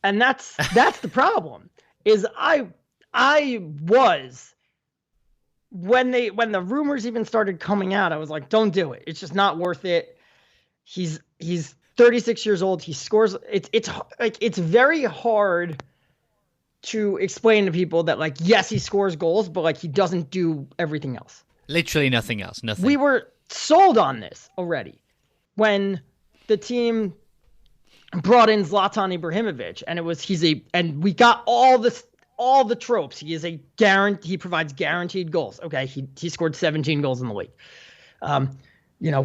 And that's the problem. Is I was, when the rumors even started coming out, I was like, don't do it. It's just not worth it. He's 36 years old. He scores. It's very hard to explain to people that, like, yes, he scores goals, but like he doesn't do everything else. Literally nothing else. Nothing. We were sold on this already when the team brought in Zlatan Ibrahimovic, and and we got all all the tropes. He is he provides guaranteed goals. Okay, he scored 17 goals in the league.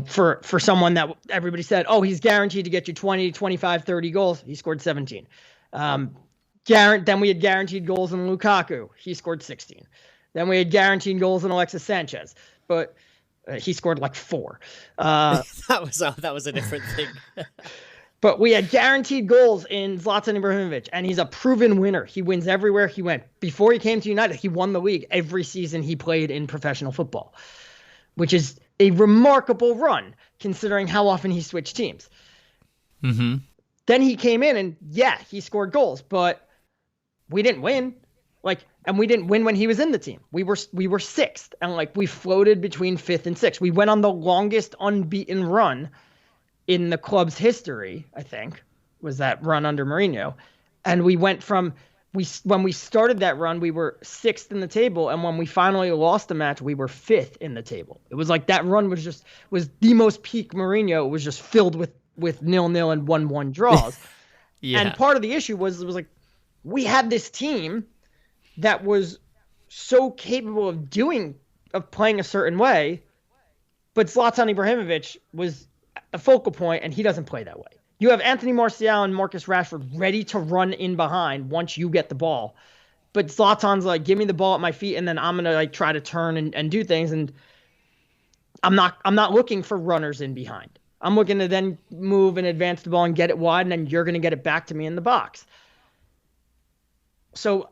For someone that everybody said, oh, he's guaranteed to get you 20, 25, 30 goals. He scored 17. Then we had guaranteed goals in Lukaku. He scored 16. Then we had guaranteed goals in Alexis Sanchez, but he scored like 4. That was a different thing. But we had guaranteed goals in Zlatan Ibrahimovic, and he's a proven winner. He wins everywhere he went. Before he came to United, he won the league every season he played in professional football, which is a remarkable run considering how often he switched teams. Mm-hmm. Then he came in and, he scored goals, but we didn't win. And we didn't win when he was in the team. We were 6th, and we floated between 5th and 6th. We went on the longest unbeaten run in the club's history, I think, was that run under Mourinho. And we went from when we started that run, we were 6th in the table, and when we finally lost the match, we were 5th in the table. It was like that run was the most peak Mourinho. It was just filled with 0-0 and 1-1 draws. Yeah. And part of the issue was we had this team that was so capable of playing a certain way, but Zlatan Ibrahimovic was a focal point, and he doesn't play that way. You have Anthony Martial and Marcus Rashford ready to run in behind once you get the ball. But Zlatan's like, give me the ball at my feet, and then I'm going to try to turn and do things. And I'm not looking for runners in behind. I'm looking to then move and advance the ball and get it wide, and then you're going to get it back to me in the box. So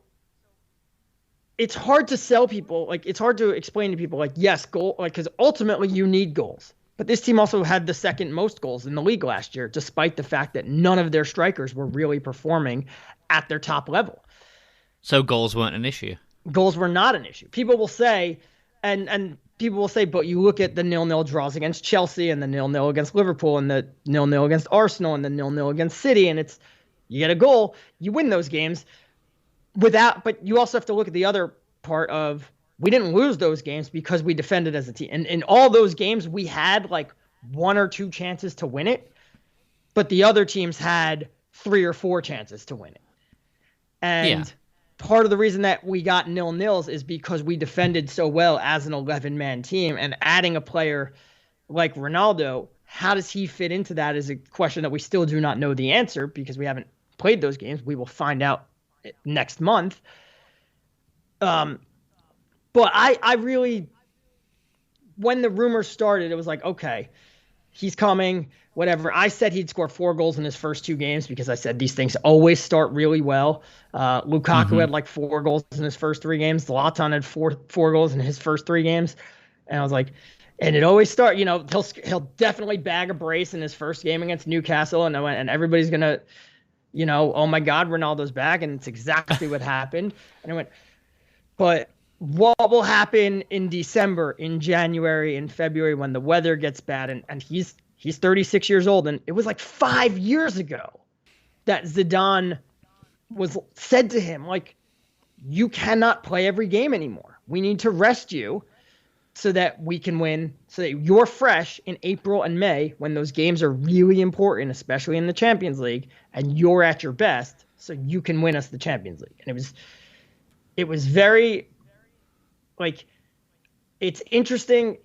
it's hard to sell people. It's hard to explain to people, yes, goal, because ultimately you need goals. But this team also had the second most goals in the league last year, despite the fact that none of their strikers were really performing at their top level. So goals weren't an issue. Goals were not an issue. People will say, and people will say, but you look at the 0-0 draws against Chelsea and the 0-0 against Liverpool and the 0-0 against Arsenal and the 0-0 against City, and you get a goal, you win those games but you also have to look at the other part of, we didn't lose those games because we defended as a team. And in all those games, we had 1 or 2 chances to win it, but the other teams had 3 or 4 chances to win it. And part of the reason that we got 0-0s is because we defended so well as an 11-man team, and adding a player like Ronaldo, how does he fit into that is a question that we still do not know the answer because we haven't played those games. We will find out next month. But I really, when the rumors started, it was okay, he's coming, whatever. I said he'd score 4 goals in his first 2 games because I said these things always start really well. Lukaku had 4 goals in his first 3 games. Zlatan had 4 goals in his first 3 games. And I was like, and it always start, he'll definitely bag a brace in his first game against Newcastle. And everybody's going to, oh my God, Ronaldo's back. And it's exactly what happened. And I went, but what will happen in December, in January, in February when the weather gets bad? And he's 36 years old. And it was 5 years ago that Zidane said to him, you cannot play every game anymore. We need to rest you so that we can win, so that you're fresh in April and May when those games are really important, especially in the Champions League, and you're at your best so you can win us the Champions League. And it was very, it's interesting.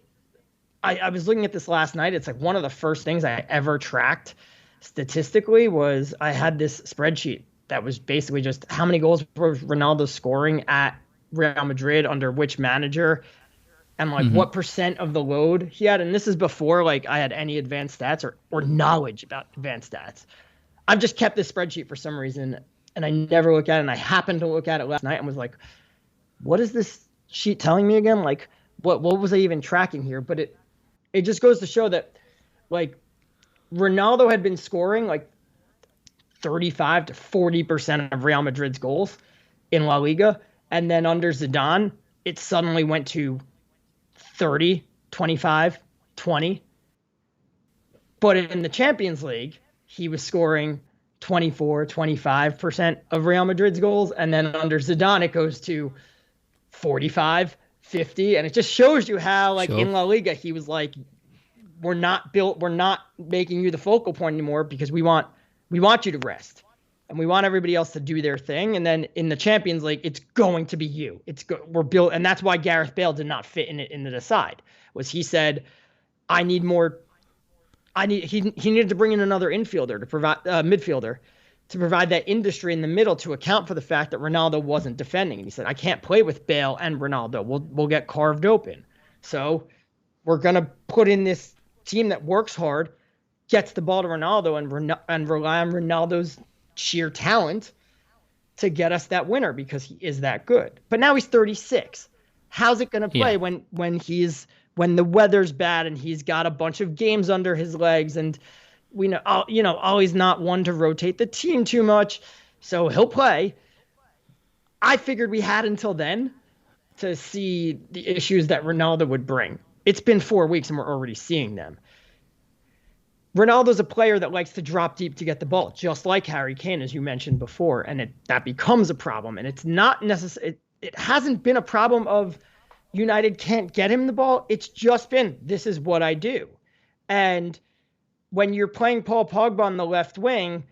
I was looking at this last night. It's one of the first things I ever tracked statistically was I had this spreadsheet that was basically just how many goals was Ronaldo scoring at Real Madrid under which manager, and what percent of the load he had. And this is before I had any advanced stats or knowledge about advanced stats. I've just kept this spreadsheet for some reason, and I never look at it. And I happened to look at it last night and was like, what is this sheet telling me again? What was I even tracking here? But it just goes to show that Ronaldo had been scoring 35 to 40% of Real Madrid's goals in La Liga. And then under Zidane, it suddenly went to 30, 25, 20. But in the Champions League, he was scoring 24, 25% of Real Madrid's goals. And then under Zidane, it goes to 45, 50. And it just shows you how, in La Liga, he was we're not making you the focal point anymore because we want you to rest. and we want everybody else to do their thing. And then in the Champions League, it's going to be you. We're built, and that's why Gareth Bale did not fit in the side. Was he said, I need more. He needed to bring in another infielder to provide midfielder to provide that industry in the middle to account for the fact that Ronaldo wasn't defending. And he said, I can't play with Bale and Ronaldo. We'll get carved open. So we're gonna put in this team that works hard, gets the ball to Ronaldo, and rely on Ronaldo's sheer talent to get us that winner because he is that good. But now he's 36. How's it going to play when the weather's bad and he's got a bunch of games under his legs, and we know, Ollie's not one to rotate the team too much, so he'll play. I figured we had until then to see the issues that Ronaldo would bring. It's been 4 weeks and we're already seeing them. Ronaldo's a player that likes to drop deep to get the ball, just like Harry Kane, as you mentioned before, and that becomes a problem. And it's not necessary. It hasn't been a problem of United can't get him the ball. It's just been, this is what I do. And when you're playing Paul Pogba on the left wing,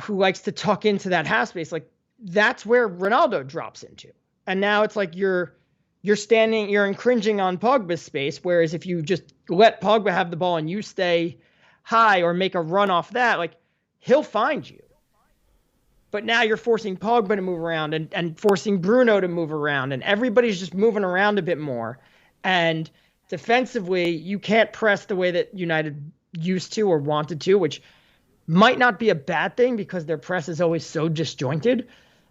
who likes to tuck into that half space, like that's where Ronaldo drops into. And now it's like you're encroaching on Pogba's space, whereas if you just let Pogba have the ball and you stay high or make a run off that, like he'll find you. But now you're forcing Pogba to move around and forcing Bruno to move around, and everybody's just moving around a bit more. And defensively, you can't press the way that United used to or wanted to, which might not be a bad thing because their press is always so disjointed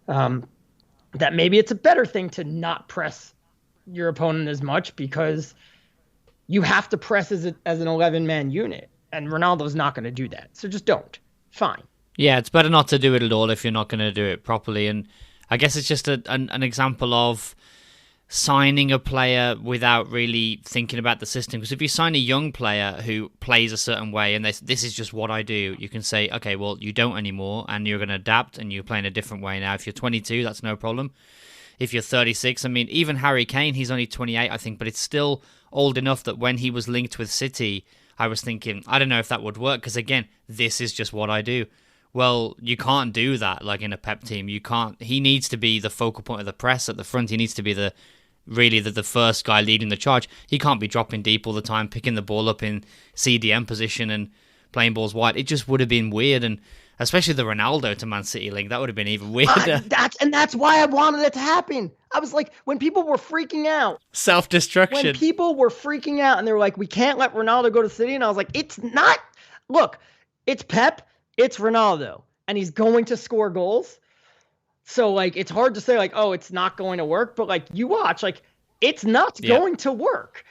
that maybe it's a better thing to not press your opponent as much because you have to press as an 11-man unit. And Ronaldo's not going to do that. So just don't. Fine. Yeah, it's better not to do it at all if you're not going to do it properly. And I guess it's just an example of signing a player without really thinking about the system. Because if you sign a young player who plays a certain way and this is just what I do, you can say, okay, well, you don't anymore and you're going to adapt and you're playing a different way now. If you're 22, that's no problem. If you're 36, I mean, even Harry Kane, he's only 28, I think, but it's still old enough that when he was linked with City, I was thinking, I don't know if that would work, because again, this is just what I do. Well, you can't do that like in a Pep team. You can't. He needs to be the focal point of the press at the front. He needs to be the first guy leading the charge. He can't be dropping deep all the time, picking the ball up in CDM position and playing balls wide. It just would have been weird, and especially the Ronaldo to Man City link, that would have been even weirder. That's why I wanted it to happen. I was like, when people were freaking out. Self-destruction. When people were freaking out and they were like, we can't let Ronaldo go to City. And I was like, it's not. Look, it's Pep. It's Ronaldo. And he's going to score goals. So, like, it's hard to say, like, oh, it's not going to work. But, like, you watch, like, it's not going to work.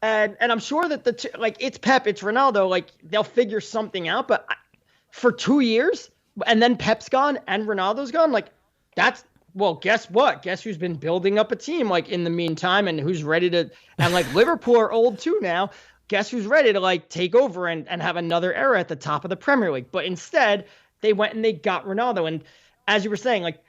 And I'm sure that it's Pep, it's Ronaldo. Like, they'll figure something out. But for 2 years, and then Pep's gone and Ronaldo's gone, like, well, guess what? Guess who's been building up a team, like, in the meantime, and who's ready to, and, like, Liverpool are old too now. Guess who's ready to, like, take over and have another era at the top of the Premier League? But instead, they went and they got Ronaldo. And as you were saying, like,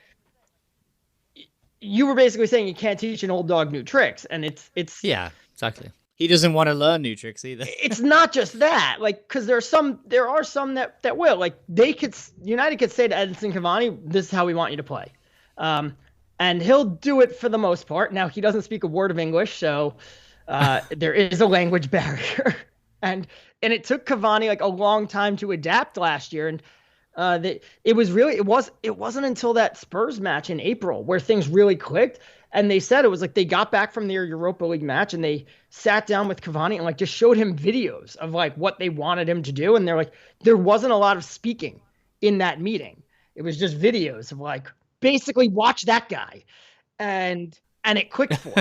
you were basically saying you can't teach an old dog new tricks. And it's yeah, exactly. He doesn't want to learn new tricks either. It's not just that, like, because there are some that will, like, United could say to Edinson Cavani, this is how we want you to play. And he'll do it for the most part. Now, he doesn't speak a word of English, so there is a language barrier. And it took Cavani like a long time to adapt last year. And it wasn't until that Spurs match in April where things really clicked. And they said it was like they got back from their Europa League match and they sat down with Cavani and like just showed him videos of like what they wanted him to do. And they're like, there wasn't a lot of speaking in that meeting. It was just videos of like, basically watch that guy. And it clicked for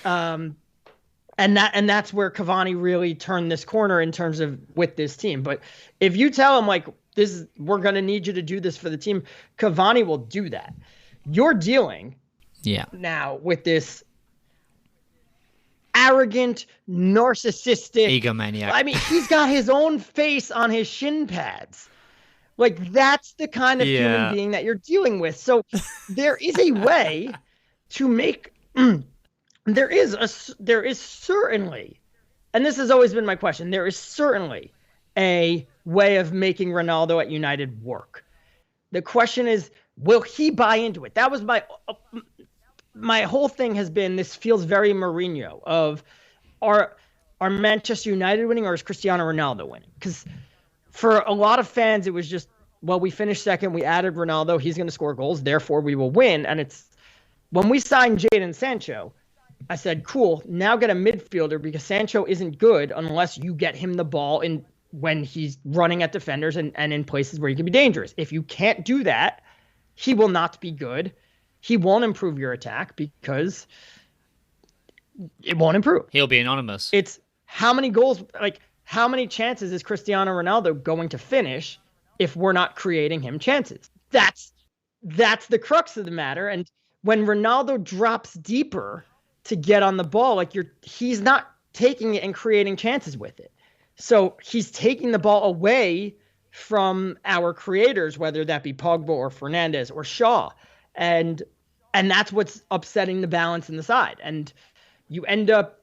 him. And that's where Cavani really turned this corner in terms of with this team. But if you tell him like, we're going to need you to do this for the team, Cavani will do that. You're dealing now with this arrogant, narcissistic egomaniac. I mean, he's got his own face on his shin pads. Like, that's the kind of human being that you're dealing with. So there is a way to make there is certainly, and this has always been my question, there is certainly a way of making Ronaldo at United work. The question is, will he buy into it? That was my whole thing has been, this feels very Mourinho of, are Manchester United winning or is Cristiano Ronaldo winning? Because for a lot of fans, it was just, well, we finished second, we added Ronaldo, he's going to score goals, therefore we will win. And it's, when we signed Jadon Sancho, I said, cool, now get a midfielder, because Sancho isn't good unless you get him the ball in when he's running at defenders and in places where he can be dangerous. If you can't do that, he will not be good. He won't improve your attack because it won't improve. He'll be anonymous. It's how many goals, like how many chances is Cristiano Ronaldo going to finish if we're not creating him chances? That's the crux of the matter. And when Ronaldo drops deeper to get on the ball, like he's not taking it and creating chances with it. So he's taking the ball away from our creators, whether that be Pogba or Fernandes or Shaw. And that's what's upsetting the balance in the side. And you end up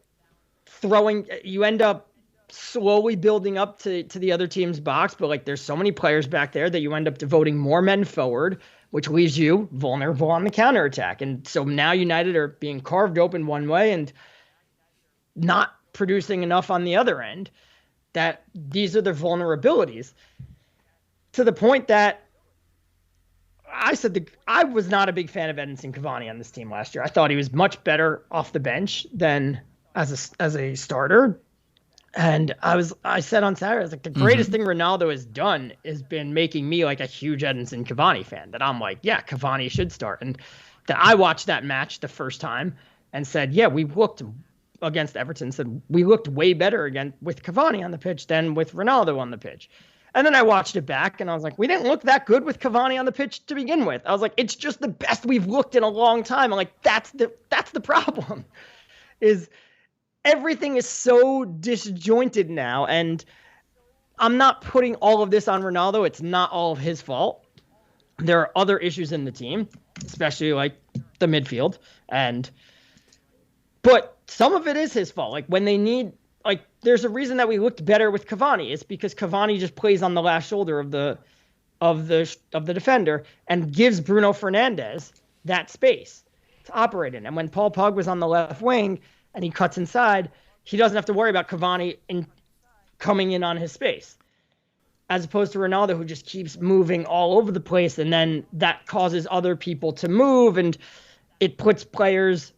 slowly building up to the other team's box, but like there's so many players back there that you end up devoting more men forward, which leaves you vulnerable on the counterattack. And so now United are being carved open one way and not producing enough on the other end, that these are their vulnerabilities, to the point that I said I was not a big fan of Edinson Cavani on this team last year. I thought he was much better off the bench than as a starter. And I said on Saturday, I was like, the greatest thing Ronaldo has done has been making me like a huge Edinson Cavani fan, that I'm like, yeah, Cavani should start. And that I watched that match the first time and said, yeah, we looked against Everton, said we looked way better again with Cavani on the pitch than with Ronaldo on the pitch. And then I watched it back and I was like, we didn't look that good with Cavani on the pitch to begin with. I was like, it's just the best we've looked in a long time. I'm like, that's the problem, is everything is so disjointed now. And I'm not putting all of this on Ronaldo. It's not all of his fault. There are other issues in the team, especially like the midfield. But some of it is his fault. Like when they need, like there's a reason that we looked better with Cavani. It's because Cavani just plays on the last shoulder of the defender and gives Bruno Fernandes that space to operate in. And when Paul Pogba was on the left wing and he cuts inside, he doesn't have to worry about Cavani coming in on his space, as opposed to Ronaldo, who just keeps moving all over the place. And then that causes other people to move, and it puts players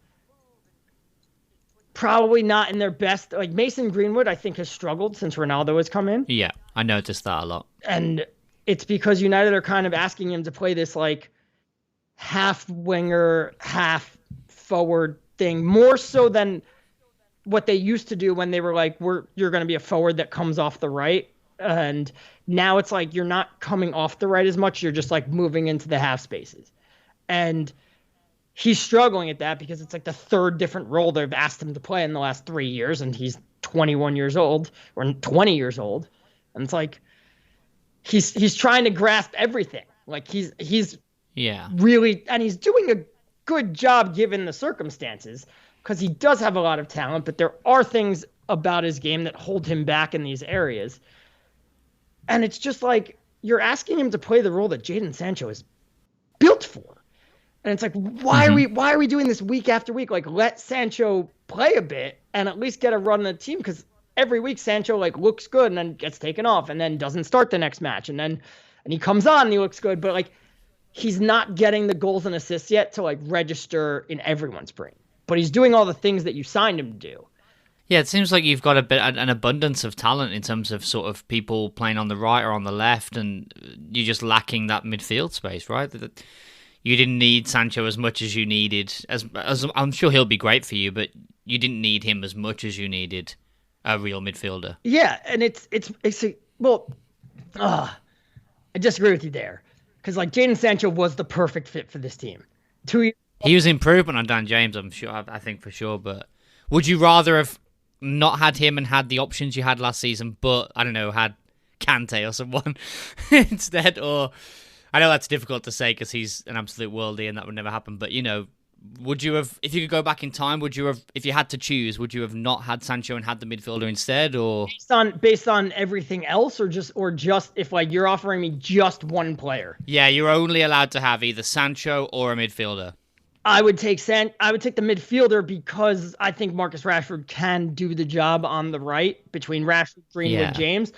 probably not in their best. Like Mason Greenwood, I think, has struggled since Ronaldo has come in. Yeah, I noticed that a lot. And it's because United are kind of asking him to play this like half winger, half forward thing, more so than what they used to do when they were like, you're going to be a forward that comes off the right. And now it's like you're not coming off the right as much. You're just like moving into the half spaces. And he's struggling at that because it's like the third different role they've asked him to play in the last 3 years, and he's 21 years old or 20 years old. And it's like he's trying to grasp everything. Like he's really, and he's doing a good job given the circumstances, because he does have a lot of talent, but there are things about his game that hold him back in these areas. And it's just like you're asking him to play the role that Jadon Sancho is built for. And it's like, why are we doing this week after week? Like, let Sancho play a bit and at least get a run on the team, because every week Sancho like looks good and then gets taken off and then doesn't start the next match, and he comes on and he looks good, but like he's not getting the goals and assists yet to like register in everyone's brain. But he's doing all the things that you signed him to do. Yeah, it seems like you've got an abundance of talent in terms of sort of people playing on the right or on the left, and you're just lacking that midfield space, right? You didn't need Sancho as much as you needed. As I'm sure he'll be great for you, but you didn't need him as much as you needed a real midfielder. Yeah, and I disagree with you there, because like Jadon Sancho was the perfect fit for this team. He was improvement on Dan James, I'm sure. I think for sure. But would you rather have not had him and had the options you had last season, but I don't know, had Kante or someone instead? Or I know that's difficult to say because he's an absolute worldie and that would never happen. But you know, would you have, if you could go back in time, would you have, if you had to choose, would you have not had Sancho and had the midfielder instead, or Based on everything else, or just if like you're offering me just one player? yeah, you're only allowed to have either Sancho or a midfielder? I would take the midfielder because I think Marcus Rashford can do the job on the right between Rashford, Greenwood, Yeah. James.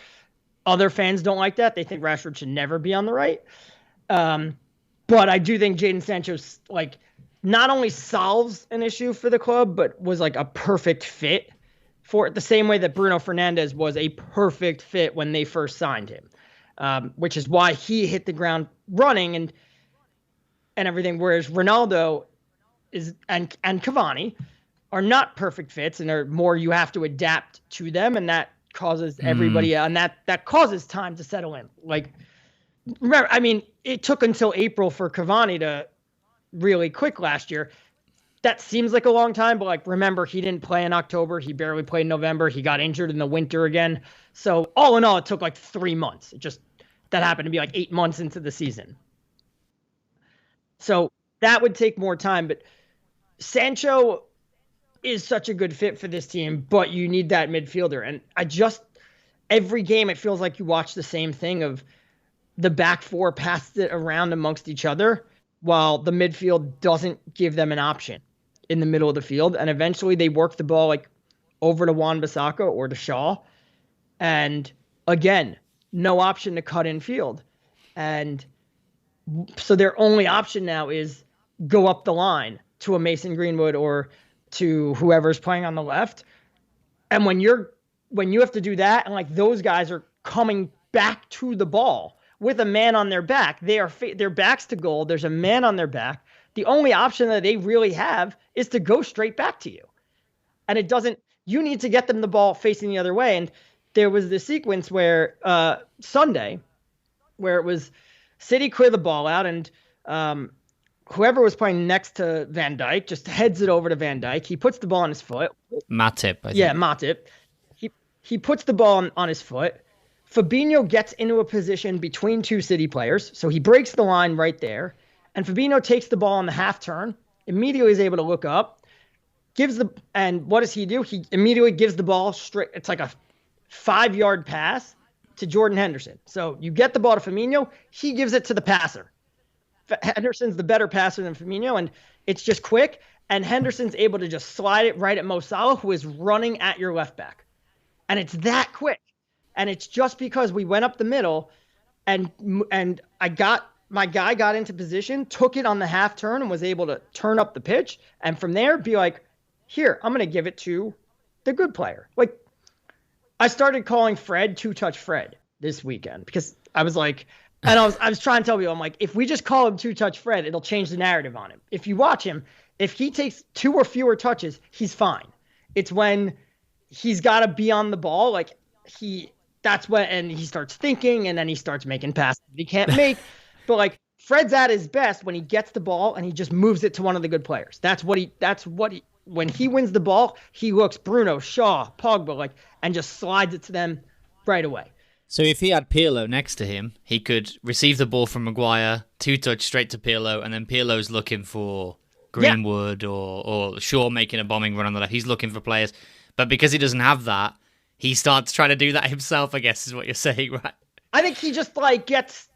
Other fans don't like that. They think Rashford should never be on the right. But I do think Jadon Sancho like not only solves an issue for the club, but was like a perfect fit for it, the same way that Bruno Fernandes was a perfect fit when they first signed him, which is why he hit the ground running and everything. Whereas Ronaldo and Cavani are not perfect fits and are more you have to adapt to them, and that causes everybody and that causes time to settle in. Like, remember, I mean, it took until April for Cavani to really click last year. That seems like a long time, but like, remember, he didn't play in October. He barely played in November. He got injured in the winter again. So all in all, it took like 3 months. That happened to be like 8 months into the season. So that would take more time, but Sancho is such a good fit for this team, but you need that midfielder. And every game, it feels like you watch the same thing of the back four passed it around amongst each other while the midfield doesn't give them an option in the middle of the field. And eventually they work the ball like over to Wan-Bissaka or to Shaw. And again, no option to cut in field. And so their only option now is go up the line to a Mason Greenwood or to whoever's playing on the left. And when you have to do that, and like those guys are coming back to the ball with a man on their back, their backs to goal. There's a man on their back. The only option that they really have is to go straight back to you. And you need to get them the ball facing the other way. And there was this sequence where Sunday, where it was City clear the ball out, and whoever was playing next to Van Dijk just heads it over to Van Dijk. He puts the ball on his foot. Matip, I think. Yeah, Matip. He puts the ball on his foot. Fabinho gets into a position between two City players, so he breaks the line right there. And Fabinho takes the ball on the half turn, immediately is able to look up, and what does he do? He immediately gives the ball straight. It's like a 5-yard pass to Jordan Henderson. So you get the ball to Fabinho, he gives it to the passer. Henderson's the better passer than Firmino, and it's just quick. And Henderson's able to just slide it right at Mo Salah, who is running at your left back. And it's that quick. And it's just because we went up the middle, and my guy got into position, took it on the half turn, and was able to turn up the pitch. And from there, be like, here, I'm going to give it to the good player. Like, I started calling Fred two-touch Fred this weekend because I was like, and I was trying to tell people, I'm like, if we just call him two-touch Fred, it'll change the narrative on him. If you watch him, if he takes 2 or fewer touches, he's fine. It's when he's got to be on the ball, like that's when, and he starts thinking, and then he starts making passes that he can't make. But like, Fred's at his best when he gets the ball and he just moves it to one of the good players. When he wins the ball, he looks Bruno, Shaw, Pogba, like, and just slides it to them right away. So if he had Pirlo next to him, he could receive the ball from Maguire, 2-touch straight to Pirlo, and then Pirlo's looking for Greenwood or Shaw making a bombing run on the left. He's looking for players. But because he doesn't have that, he starts trying to do that himself, I guess, is what you're saying, right? I think he just, like, gets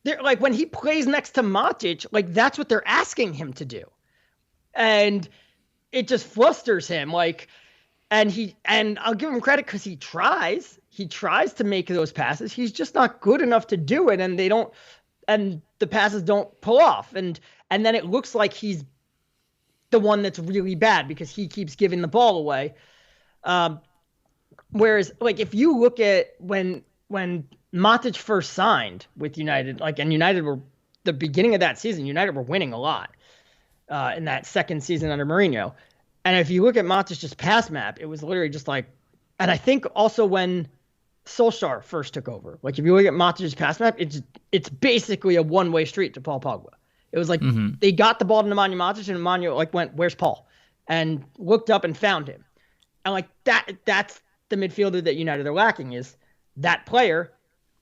there. Like, when he plays next to Matic, like, that's what they're asking him to do. And it just flusters him. Like, and I'll give him credit because he tries. He tries to make those passes. He's just not good enough to do it, and the passes don't pull off. And then it looks like he's the one that's really bad because he keeps giving the ball away. Whereas, like, if you look at when Matic first signed with United, like, and United were the beginning of that season, United were winning a lot in that second season under Mourinho. And if you look at Matic's pass map, it was literally just like, and I think also when Solskjaer first took over, like, if you look at Matic's pass map, it's basically a one-way street to Paul Pogba. It was like they got the ball to Nemanja Matic, and Nemanja like went, "Where's Paul?" and looked up and found him. And like that's the midfielder that United are lacking, is that player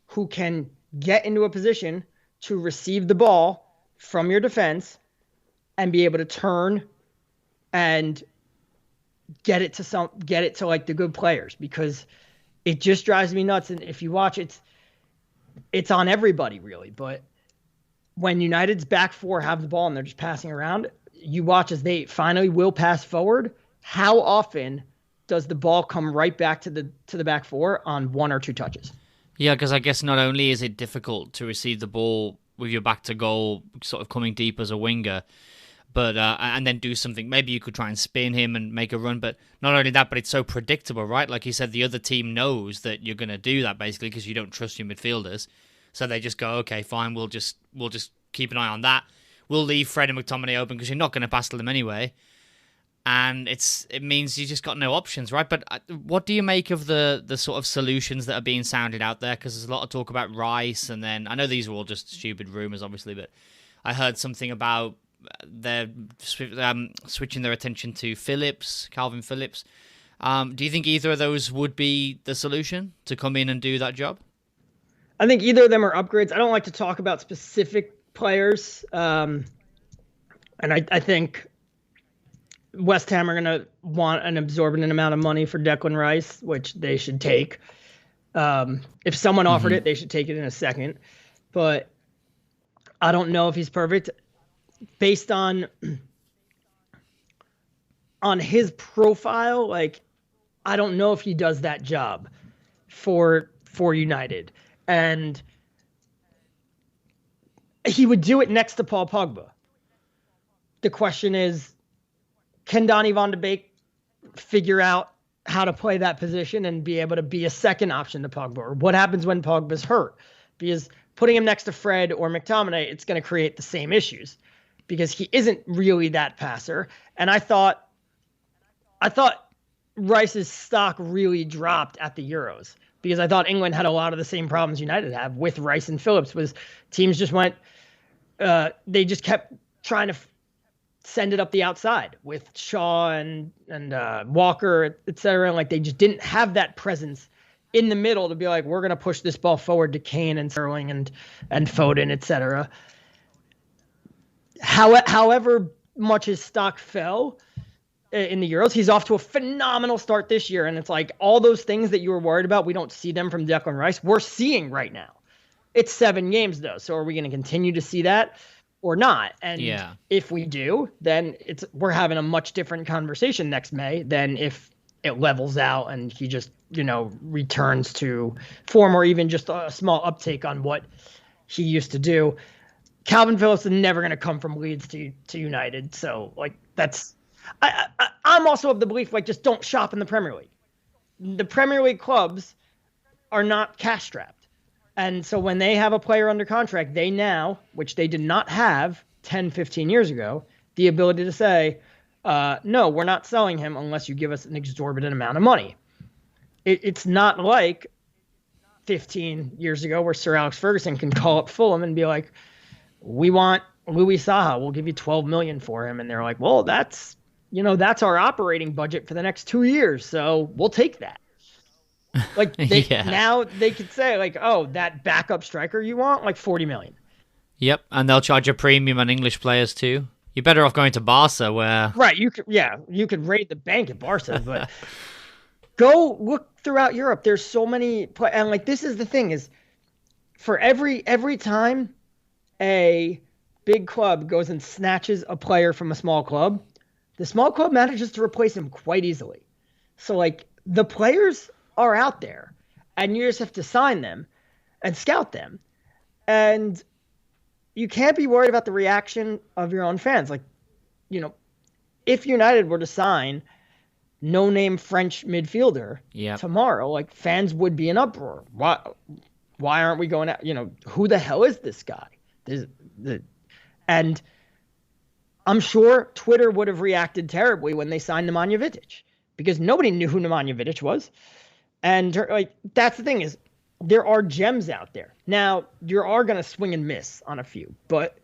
who can get into a position to receive the ball from your defense and be able to turn and get it to like the good players, because it just drives me nuts. And if you watch, it's on everybody really. But when United's back four have the ball and they're just passing around, you watch as they finally will pass forward. How often does the ball come right back to the back four on one or two touches? Yeah, because I guess not only is it difficult to receive the ball with your back to goal, sort of coming deep as a winger, but and then do something. Maybe you could try and spin him and make a run, but not only that, but it's so predictable, right? Like you said, the other team knows that you're going to do that basically because you don't trust your midfielders, so they just go, okay, fine, we'll just keep an eye on that. We'll leave Fred and McTominay open because you're not going to pass to them anyway, and it means you just got no options, right? But what do you make of the sort of solutions that are being sounded out there? Because there's a lot of talk about Rice, and then I know these are all just stupid rumors, obviously, but I heard something about they're switching their attention to Calvin Phillips. Do you think either of those would be the solution to come in and do that job? I think either of them are upgrades. I don't like to talk about specific players. And I think West Ham are going to want an exorbitant amount of money for Declan Rice, which they should take. If someone offered it, they should take it in a second. But I don't know if he's perfect. Based on his profile, like, I don't know if he does that job for United. And he would do it next to Paul Pogba. The question is, can Donny van de Beek figure out how to play that position and be able to be a second option to Pogba? Or what happens when Pogba's hurt? Because putting him next to Fred or McTominay, it's going to create the same issues, because he isn't really that passer. And I thought Rice's stock really dropped at the Euros, because I thought England had a lot of the same problems United have with Rice and Phillips. Was teams just went, they just kept trying to send it up the outside with Shaw and Walker, etc. And like, they just didn't have that presence in the middle to be like, we're going to push this ball forward to Kane and Sterling and Foden, etc. However much his stock fell in the Euros, he's off to a phenomenal start this year. And it's like, all those things that you were worried about, we don't see them from Declan Rice. We're seeing right now. It's 7 games though. So are we going to continue to see that or not? And if we do, then we're having a much different conversation next May than if it levels out and he just, returns to form, or even just a small uptake on what he used to do. Calvin Phillips is never going to come from Leeds to United. So like, I'm also of the belief, like, just don't shop in the Premier League. The Premier League clubs are not cash strapped. And so when they have a player under contract, they now, which they did not have 10, 15 years ago, the ability to say, no, we're not selling him unless you give us an exorbitant amount of money. It's not like 15 years ago where Sir Alex Ferguson can call up Fulham and be like, we want Louis Saha, we'll give you 12 million for him. And they're like, well, that's our operating budget for the next 2 years. So we'll take that. Like now they could say like, oh, that backup striker you want, like 40 million. Yep. And they'll charge a premium on English players too. You're better off going to Barca where. Right. You could raid the bank at Barca, but go look throughout Europe. There's so many. And like, this is the thing is, for every time a big club goes and snatches a player from a small club, the small club manages to replace him quite easily. So like, the players are out there and you just have to sign them and scout them. And you can't be worried about the reaction of your own fans. Like, if United were to sign no-name French midfielder tomorrow, like, fans would be in uproar. Why aren't we going out? Who the hell is this guy? And I'm sure Twitter would have reacted terribly when they signed Nemanja Vidic, because nobody knew who Nemanja Vidic was. And like, that's the thing is, there are gems out there. Now, you are going to swing and miss on a few, but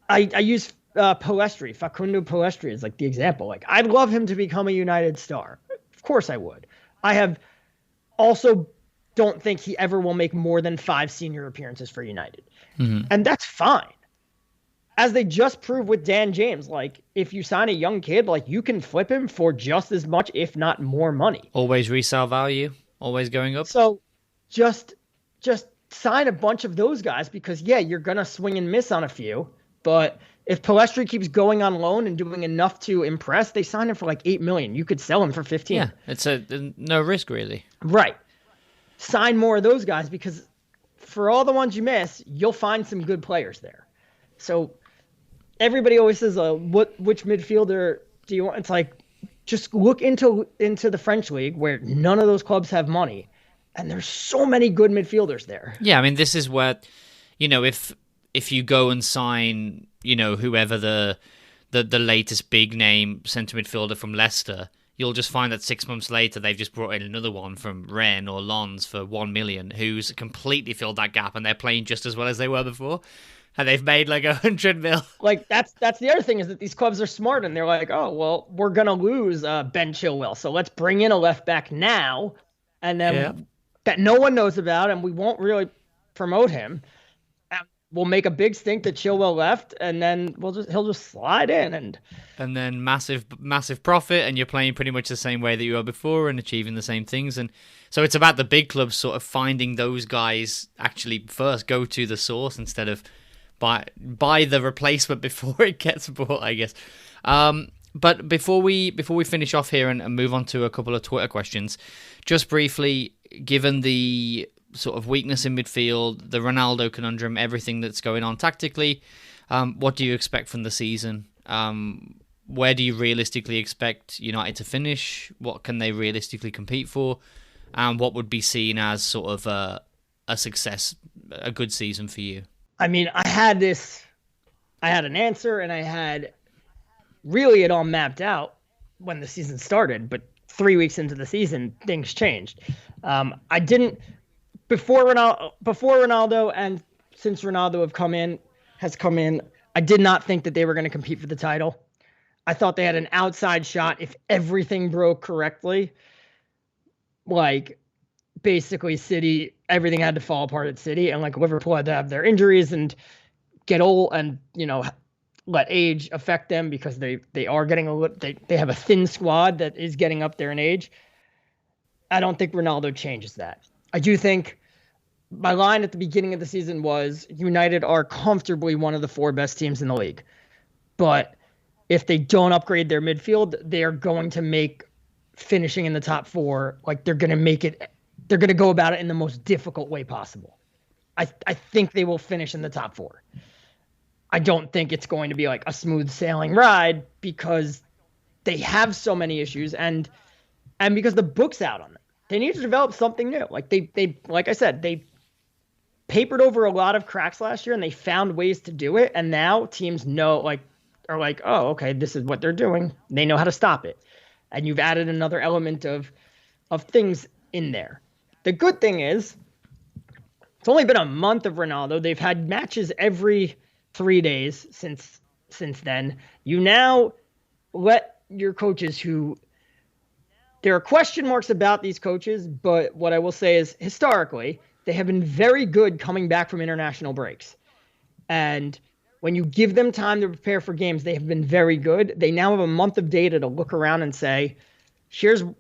I use Facundo Palestri is like the example. Like, I'd love him to become a United star. Of course I would. I have also don't think he ever will make more than 5 senior appearances for United. Mm-hmm. And that's fine. as they just proved with Dan James, like if you sign a young kid, like you can flip him for just as much, if not more money. Always resale value, always going up. So just just sign a bunch of those guys because yeah, you're gonna swing and miss on a few. But if Palestri keeps going on loan and doing enough to impress, they sign him for like 8 million. You could sell him for 15. Yeah, it's a no risk really. Right. Sign more of those guys because for all the ones you miss, you'll find some good players there. So everybody always says, which midfielder do you want? It's like, just look into the French league where none of those clubs have money, and there's so many good midfielders there. Yeah, I mean, this is where, if you go and sign, whoever the latest big name centre midfielder from Leicester, you'll just find that 6 months later they've just brought in another one from Rennes or Lens for 1 million, who's completely filled that gap, and they're playing just as well as they were before. And they've made like 100 mil. Like that's the other thing is that these clubs are smart and they're like, oh well, we're gonna lose Ben Chilwell, so let's bring in a left back now, and then that no one knows about, and we won't really promote him. We'll make a big stink that Chilwell left, and then he'll just slide in and then massive profit, and you're playing pretty much the same way that you were before and achieving the same things. And so it's about the big clubs sort of finding those guys actually first, go to the source instead of buy the replacement before it gets bought, I guess. But before we finish off here and move on to a couple of Twitter questions, just briefly, given the sort of weakness in midfield, the Ronaldo conundrum, everything that's going on tactically, what do you expect from the season? Where do you realistically expect United to finish? What can they realistically compete for? And what would be seen as sort of a success, a good season for you? I mean, I had an answer, and I had really it all mapped out when the season started, but 3 weeks into the season, things changed. I didn't before Ronaldo, and since Ronaldo has come in, I did not think that they were going to compete for the title. I thought they had an outside shot if everything broke correctly. Like, basically City, everything had to fall apart at City, and like Liverpool had to have their injuries and get old and let age affect them because they are getting they have a thin squad that is getting up there in age. I don't think Ronaldo changes that. I do think my line at the beginning of the season was United are comfortably one of the 4 best teams in the league, but if they don't upgrade their midfield, they are going to make finishing in the top 4, like they're going to go about it in the most difficult way possible. I think they will finish in the top 4. I don't think it's going to be like a smooth sailing ride because they have so many issues and because the book's out on them. They need to develop something new. Like they like I said, they papered over a lot of cracks last year and they found ways to do it. And now teams are like, oh, okay, this is what they're doing. They know how to stop it. And you've added another element of things in there. The good thing is, it's only been a month of Ronaldo. They've had matches every 3 days since then. You now let your coaches there are question marks about these coaches, but what I will say is historically, they have been very good coming back from international breaks. And when you give them time to prepare for games, they have been very good. They now have a month of data to look around and say, here's what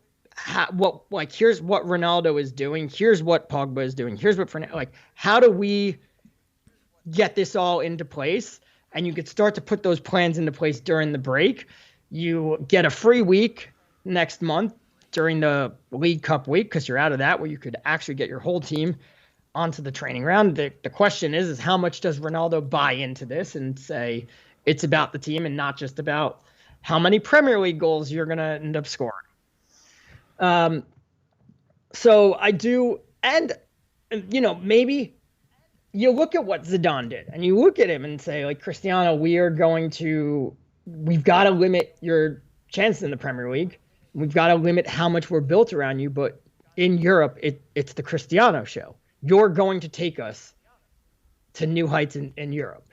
Ronaldo is doing. Here's what Pogba is doing. Here's what how do we get this all into place? And you could start to put those plans into place during the break. You get a free week next month during the League Cup week because you're out of that, where you could actually get your whole team onto the training ground. The question is how much does Ronaldo buy into this and say it's about the team and not just about how many Premier League goals you're going to end up scoring. So I do, and maybe you look at what Zidane did and you look at him and say, like, Cristiano, we've got to limit your chances in the Premier League. We've got to limit how much we're built around you. But in Europe, it's the Cristiano show. You're going to take us to new heights in Europe.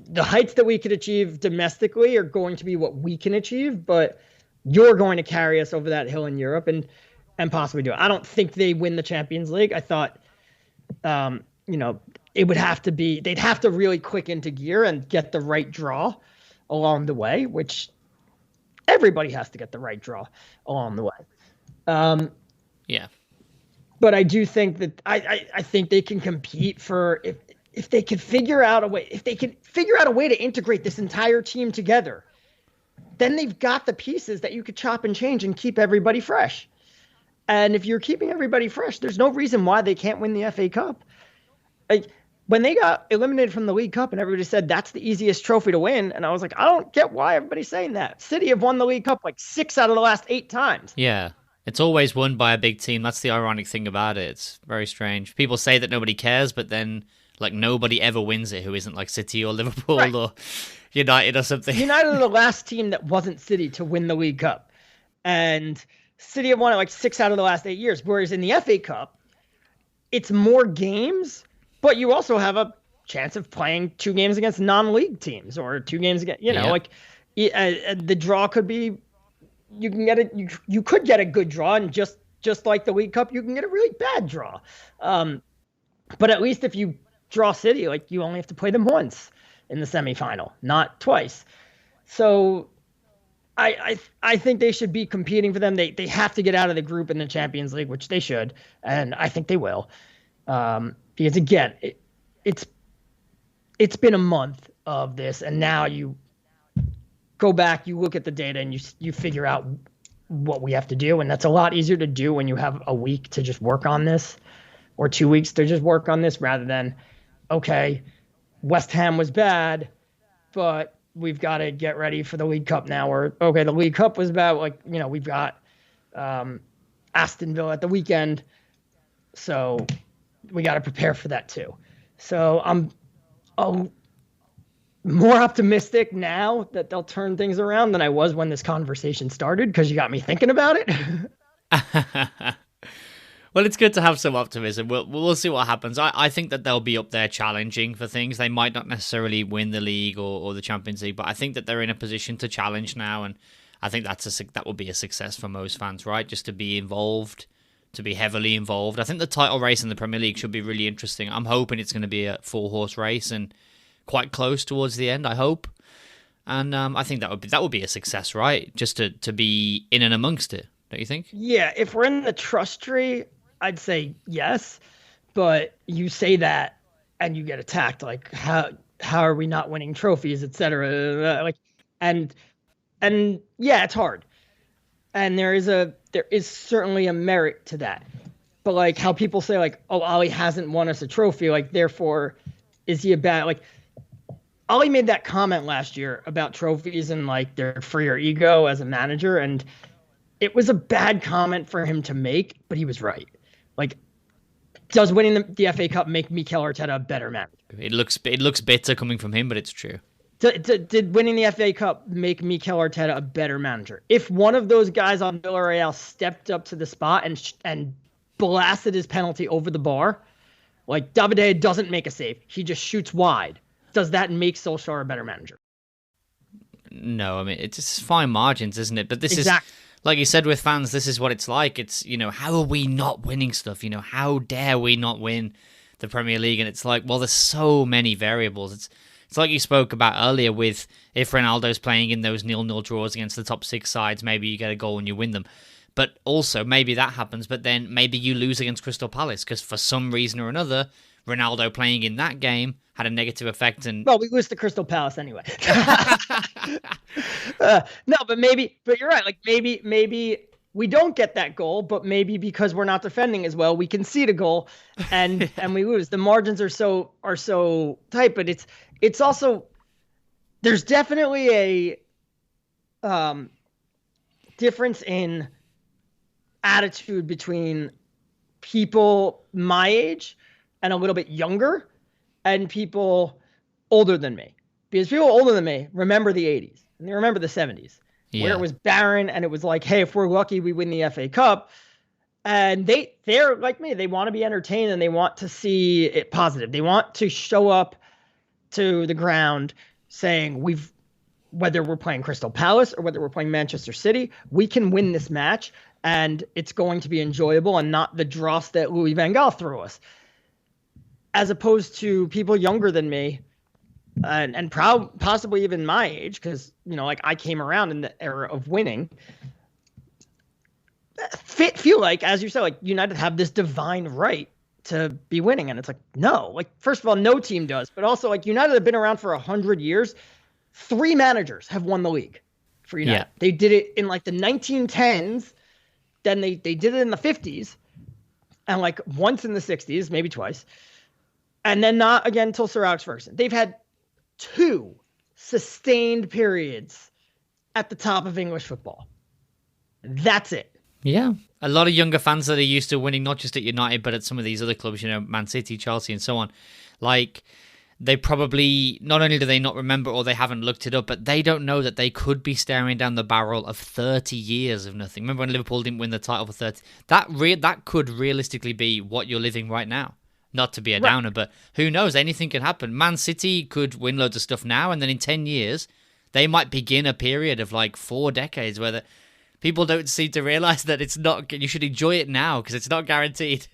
The heights that we could achieve domestically are going to be what we can achieve, but you're going to carry us over that hill in Europe and possibly do it. I don't think they win the Champions League. I thought, it would have to be, they'd have to really click into gear and get the right draw along the way, which everybody has to get the right draw along the way. Yeah. But I do think that I think they can compete for, if they could figure out a way, if they can figure out a way to integrate this entire team together, then they've got the pieces that you could chop and change and keep everybody fresh. And if you're keeping everybody fresh, there's no reason why they can't win the FA Cup. Like, when they got eliminated from the League Cup and everybody said that's the easiest trophy to win, and I was like, I don't get why everybody's saying that. City have won the League Cup like 6 out of the last 8 times. Yeah. It's always won by a big team. That's the ironic thing about it. It's very strange. People say that nobody cares, but then like nobody ever wins it who isn't like City or Liverpool Right. or United or something. United are the last team that wasn't City to win the League Cup. And City have won it like 6 out of the last 8 years. Whereas in the FA Cup, it's more games, but you also have a chance of playing 2 games against non-league teams or 2 games against, like the draw could be, you can get it. You could get a good draw, and just like the League Cup, you can get a really bad draw. But at least if you draw City, like, you only have to play them once in the semifinal, not twice. So I think they should be competing for them. They have to get out of the group in the Champions League, which they should, and I think they will. Because again, it's been a month of this, and now you go back, you look at the data, and you figure out what we have to do, and that's a lot easier to do when you have a week to just work on this, or 2 weeks to just work on this, rather than, okay, West Ham was bad, but we've got to get ready for the League Cup now. Or, okay, the League Cup was bad, like, we've got Aston Villa at the weekend, so we got to prepare for that too. So I'm more optimistic now that they'll turn things around than I was when this conversation started, because you got me thinking about it. Well, it's good to have some optimism. We'll see what happens. I think that they'll be up there challenging for things. They might not necessarily win the league or the Champions League, but I think that they're in a position to challenge now, and I think that will be a success for most fans, right? Just to be involved, to be heavily involved. I think the title race in the Premier League should be really interesting. I'm hoping it's going to be a 4-horse race and quite close towards the end, I hope. And I think that would be a success, right? Just to be in and amongst it, don't you think? Yeah, if we're in the trust tree, I'd say yes, but you say that and you get attacked. Like, how are we not winning trophies, etc. Like, and yeah, it's hard, and there is certainly a merit to that. But like how people say, like, oh, Ollie hasn't won us a trophy, like, therefore is he a bad, like, Ollie made that comment last year about trophies and like they're for your ego as a manager, and it was a bad comment for him to make, but he was right. Like, does winning the FA Cup make Mikel Arteta a better manager? It looks bitter coming from him, but it's true. Did winning the FA Cup make Mikel Arteta a better manager? If one of those guys on Villarreal stepped up to the spot and blasted his penalty over the bar, like Davide doesn't make a save, he just shoots wide, does that make Solskjaer a better manager? No, I mean, it's just fine margins, isn't it? But this exactly. is, like you said, with fans, this is what it's like. It's, how are we not winning stuff? How dare we not win the Premier League? And it's like, well, there's so many variables. It's like you spoke about earlier with, if Ronaldo's playing in those 0-0 draws against the top 6 sides, maybe you get a goal and you win them. But also, maybe that happens, but then maybe you lose against Crystal Palace because for some reason or another, Ronaldo playing in that game had a negative effect. And well, we lose to Crystal Palace anyway. No, but you're right. Like, maybe we don't get that goal, but maybe because we're not defending as well, we concede a goal and we lose. The margins are so tight, but it's also, there's definitely a difference in attitude between people my age and a little bit younger and people older than me. Because people older than me remember the 80s and they remember the 70s, where it was barren and it was like, hey, if we're lucky, we win the FA Cup. And they're like me. They want to be entertained and they want to see it positive. They want to show up to the ground saying, whether we're playing Crystal Palace or whether we're playing Manchester City, we can win this match and it's going to be enjoyable and not the dross that Louis van Gaal threw us. as opposed to people younger than me and possibly even my age, because, like I came around in the era of winning, feel like, as you said, like United have this divine right to be winning. And it's like, no, like, first of all, no team does, but also like United have been around for 100 years. 3 managers have won the league for United. Yeah. They did it in like the 1910s. Then they did it in the 50s and like once in the 60s, maybe twice. And then not again until Sir Alex Ferguson. They've had 2 sustained periods at the top of English football. That's it. Yeah. A lot of younger fans that are used to winning, not just at United, but at some of these other clubs, Man City, Chelsea, and so on. Like, they probably, not only do they not remember or they haven't looked it up, but they don't know that they could be staring down the barrel of 30 years of nothing. Remember when Liverpool didn't win the title for 30? That could realistically be what you're living right now. Not to be a downer, but who knows? Anything can happen. Man City could win loads of stuff now, and then in 10 years, they might begin a period of like 4 decades where people don't seem to realize that it's not. You should enjoy it now because it's not guaranteed.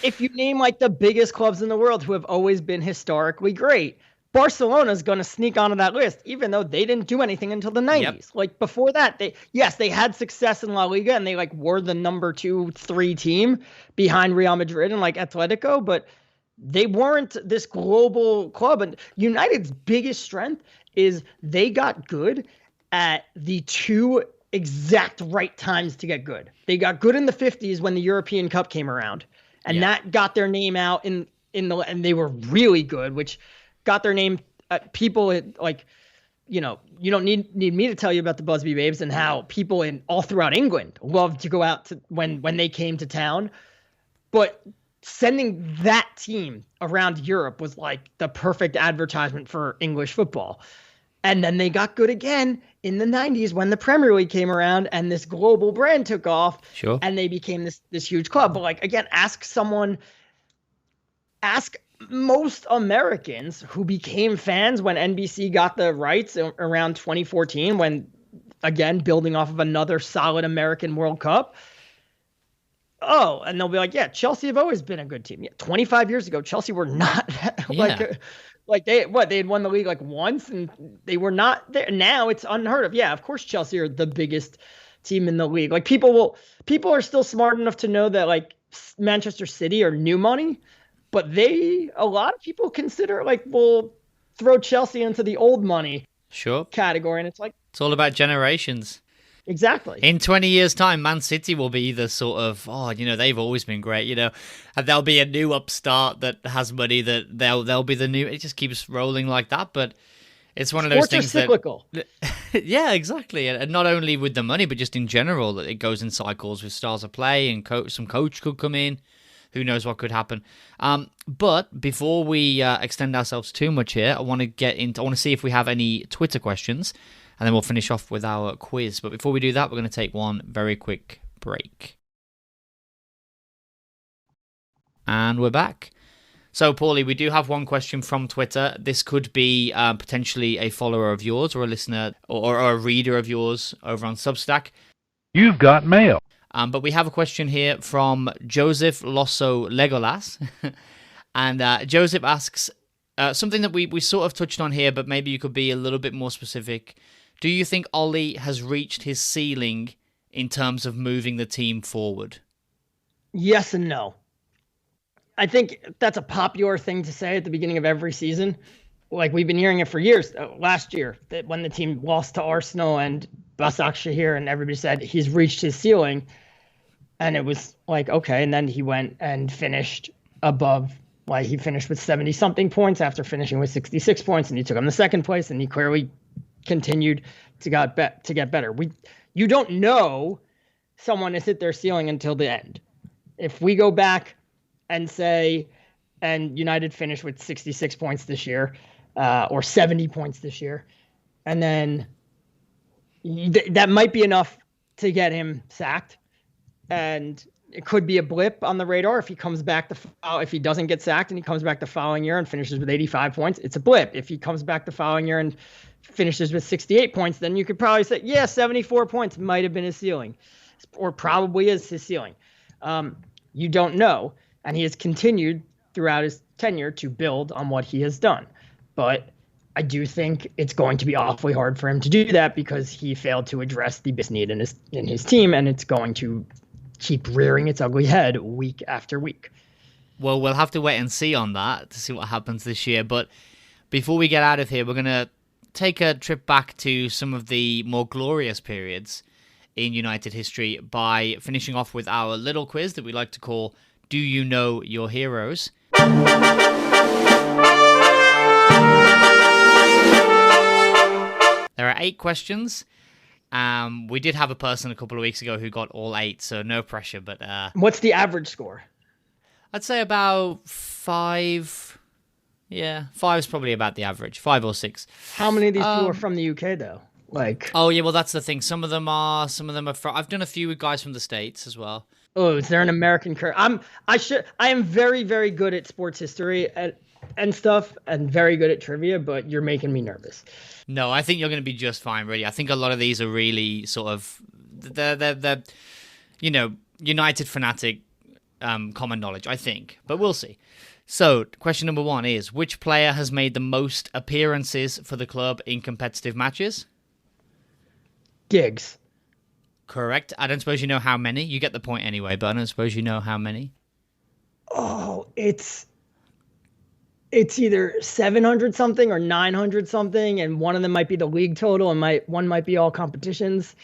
If you name like the biggest clubs in the world who have always been historically great, Barcelona's going to sneak onto that list, even though they didn't do anything until the 90s. Yep. Like before that, they had success in La Liga and they like were the number 2, 3 team behind Real Madrid and like Atletico, but they weren't this global club. And United's biggest strength is they got good at the 2 exact right times to get good. They got good in the 50s when the European Cup came around, and that got their name out and they were really good, which got their name. People like, you don't need me to tell you about the Busby Babes and how people all throughout England loved to go out to when they came to town. But sending that team around Europe was like the perfect advertisement for English football. And then they got good again in the 90s when the Premier League came around and this global brand took off. Sure. And they became this huge club. But like, again, ask most Americans who became fans when NBC got the rights around 2014, when, again, building off of another solid American World Cup. Oh, and they'll be like, yeah, Chelsea have always been a good team. Yeah, 25 years ago, Chelsea were not like they had won the league like once and they were not there. Now it's unheard of. Yeah, of course Chelsea are the biggest team in the league. Like people are still smart enough to know that like Manchester City are new money, but a lot of people consider like, we'll throw Chelsea into the old money category. And it's like, it's all about generations. Exactly. In 20 years' time, Man City will be the sort of, they've always been great, and there'll be a new upstart that has money that they'll be the new. It just keeps rolling like that. But it's one of those things that cyclical. Yeah, exactly. And not only with the money, but just in general, that it goes in cycles with styles of play and some coach could come in. Who knows what could happen? But before we extend ourselves too much here, I want to see if we have any Twitter questions. And then we'll finish off with our quiz. But before we do that, we're going to take one very quick break. And we're back. So, Pauly, we do have one question from Twitter. This could be potentially a follower of yours or a listener or a reader of yours over on Substack. You've got mail. But we have a question here from Joseph Losso Legolas. And Joseph asks something that we sort of touched on here, but maybe you could be a little bit more specific. Do you think Ollie has reached his ceiling in terms of moving the team forward? Yes and no. I think that's a popular thing to say at the beginning of every season. Like we've been hearing it for years. Last year, that when the team lost to Arsenal and Basak Shahir and everybody said he's reached his ceiling. And it was like, okay. And then he went and finished above. Like he finished with 70-something points after finishing with 66 points. And he took him the second place. And he clearly continued to get better. You don't know someone has hit their ceiling until the end. If we go back and say, and United finished with 66 points this year, or 70 points this year, and then that might be enough to get him sacked. And it could be a blip on the radar if he comes back if he doesn't get sacked and he comes back the following year and finishes with 85 points, it's a blip. If he comes back the following year and finishes with 68 points, then you could probably say, yeah, 74 points might have been his ceiling, or probably is his ceiling. You don't know. And he has continued throughout his tenure to build on what he has done. But I do think it's going to be awfully hard for him to do that because he failed to address the biggest need in his team, and it's going to keep rearing its ugly head week after week. Well, we'll have to wait and see on that to see what happens this year. But before we get out of here, we're going to take a trip back to some of the more glorious periods in United history by finishing off with our little quiz that we like to call Do You Know Your Heroes? There are 8 questions. We did have a person a couple of weeks ago who got all 8, so no pressure. But what's the average score? I'd say about 5. Yeah, 5 is probably about the average. 5 or 6. How many of these people are from the UK though? Oh yeah, well that's the thing. Some of them are from. I've done a few with guys from the States as well. Oh, is there an American curve? I am very, very good at sports history and stuff, and very good at trivia, but you're making me nervous. No, I think you're going to be just fine, really. I think a lot of these are really sort of they're United fanatic common knowledge, I think, but we'll see. So, question number 1 is, which player has made the most appearances for the club in competitive matches? Giggs. Correct. I don't suppose you know how many. You get the point anyway, but I don't suppose you know how many. Oh, it's either 700 something or 900 something, and one of them might be the league total, and one might be all competitions.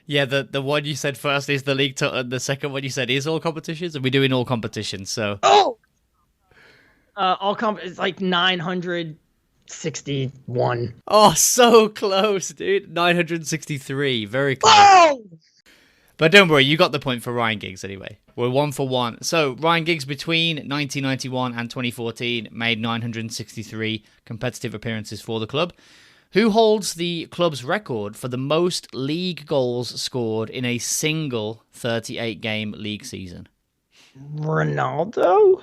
Yeah, the one you said first is the league total, and the second one you said is all competitions, and we're doing all competitions. So it's like 961. Oh, so close, dude. 963, very close. Oh! But don't worry, you got the point for Ryan Giggs anyway. We're 1 for 1. So Ryan Giggs between 1991 and 2014 made 963 competitive appearances for the club. Who holds the club's record for the most league goals scored in a single 38-game league season? Ronaldo?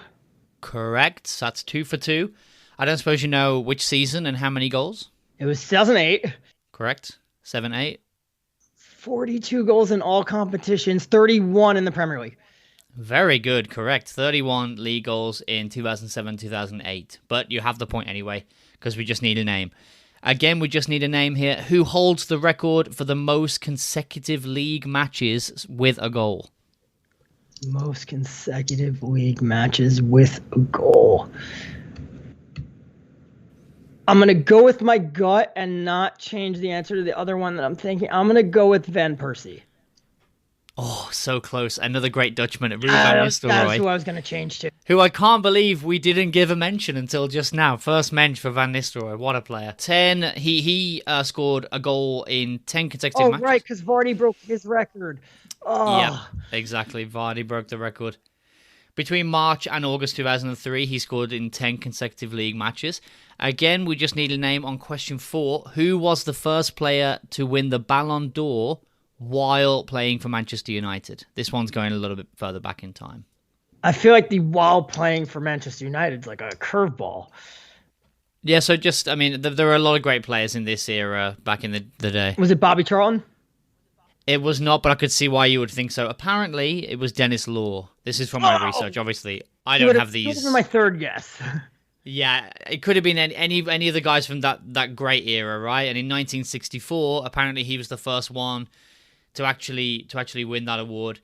Correct. So that's 2 for 2. I don't suppose you know which season and how many goals? It was 2008. Correct. 7-8. 42 goals in all competitions, 31 in the Premier League. Very good, correct. 31 league goals in 2007-2008. But you have the point anyway, because we just need a name. Again, we just need a name here. Who holds the record for the most consecutive league matches with a goal? Most consecutive league matches with a goal. I'm going to go with my gut and not change the answer to the other one that I'm thinking. I'm going to go with Van Persie. Oh, so close. Another great Dutchman. Ruud van Nistelrooy. That's who I was going to change to. Who I can't believe we didn't give a mention until just now. First mention for Van Nistelrooy. What a player. 10. He scored a goal in 10 consecutive matches. Oh, right, because Vardy broke his record. Oh. Yeah, exactly. Vardy broke the record. Between March and August 2003, he scored in 10 consecutive league matches. Again, we just need a name on question 4. Who was the first player to win the Ballon d'Or while playing for Manchester United? This one's going a little bit further back in time. I feel like the while playing for Manchester United is like a curveball. Yeah, so just, I mean, there were a lot of great players in this era back in the day. Was it Bobby Charlton? It was not, but I could see why you would think so. Apparently, it was Dennis Law. This is from my research, obviously. I don't have these. This is my third guess. Yeah, it could have been any of the guys from that great era, right? And in 1964, apparently he was the first one to actually win that award.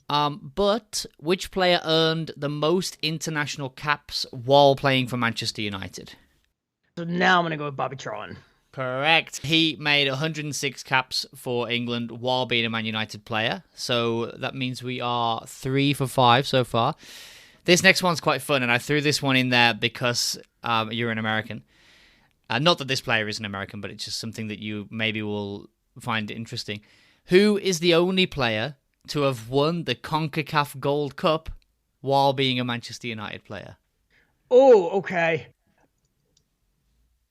But which player earned the most international caps while playing for Manchester United? So now I'm going to go with Bobby Charlton. Correct. He made 106 caps for England while being a Man United player. So that means we are 3 for 5 so far. This next one's quite fun, and I threw this one in there because you're an American. Not that this player is an American, but it's just something that you maybe will find interesting. Who is the only player to have won the CONCACAF Gold Cup while being a Manchester United player? Oh, okay.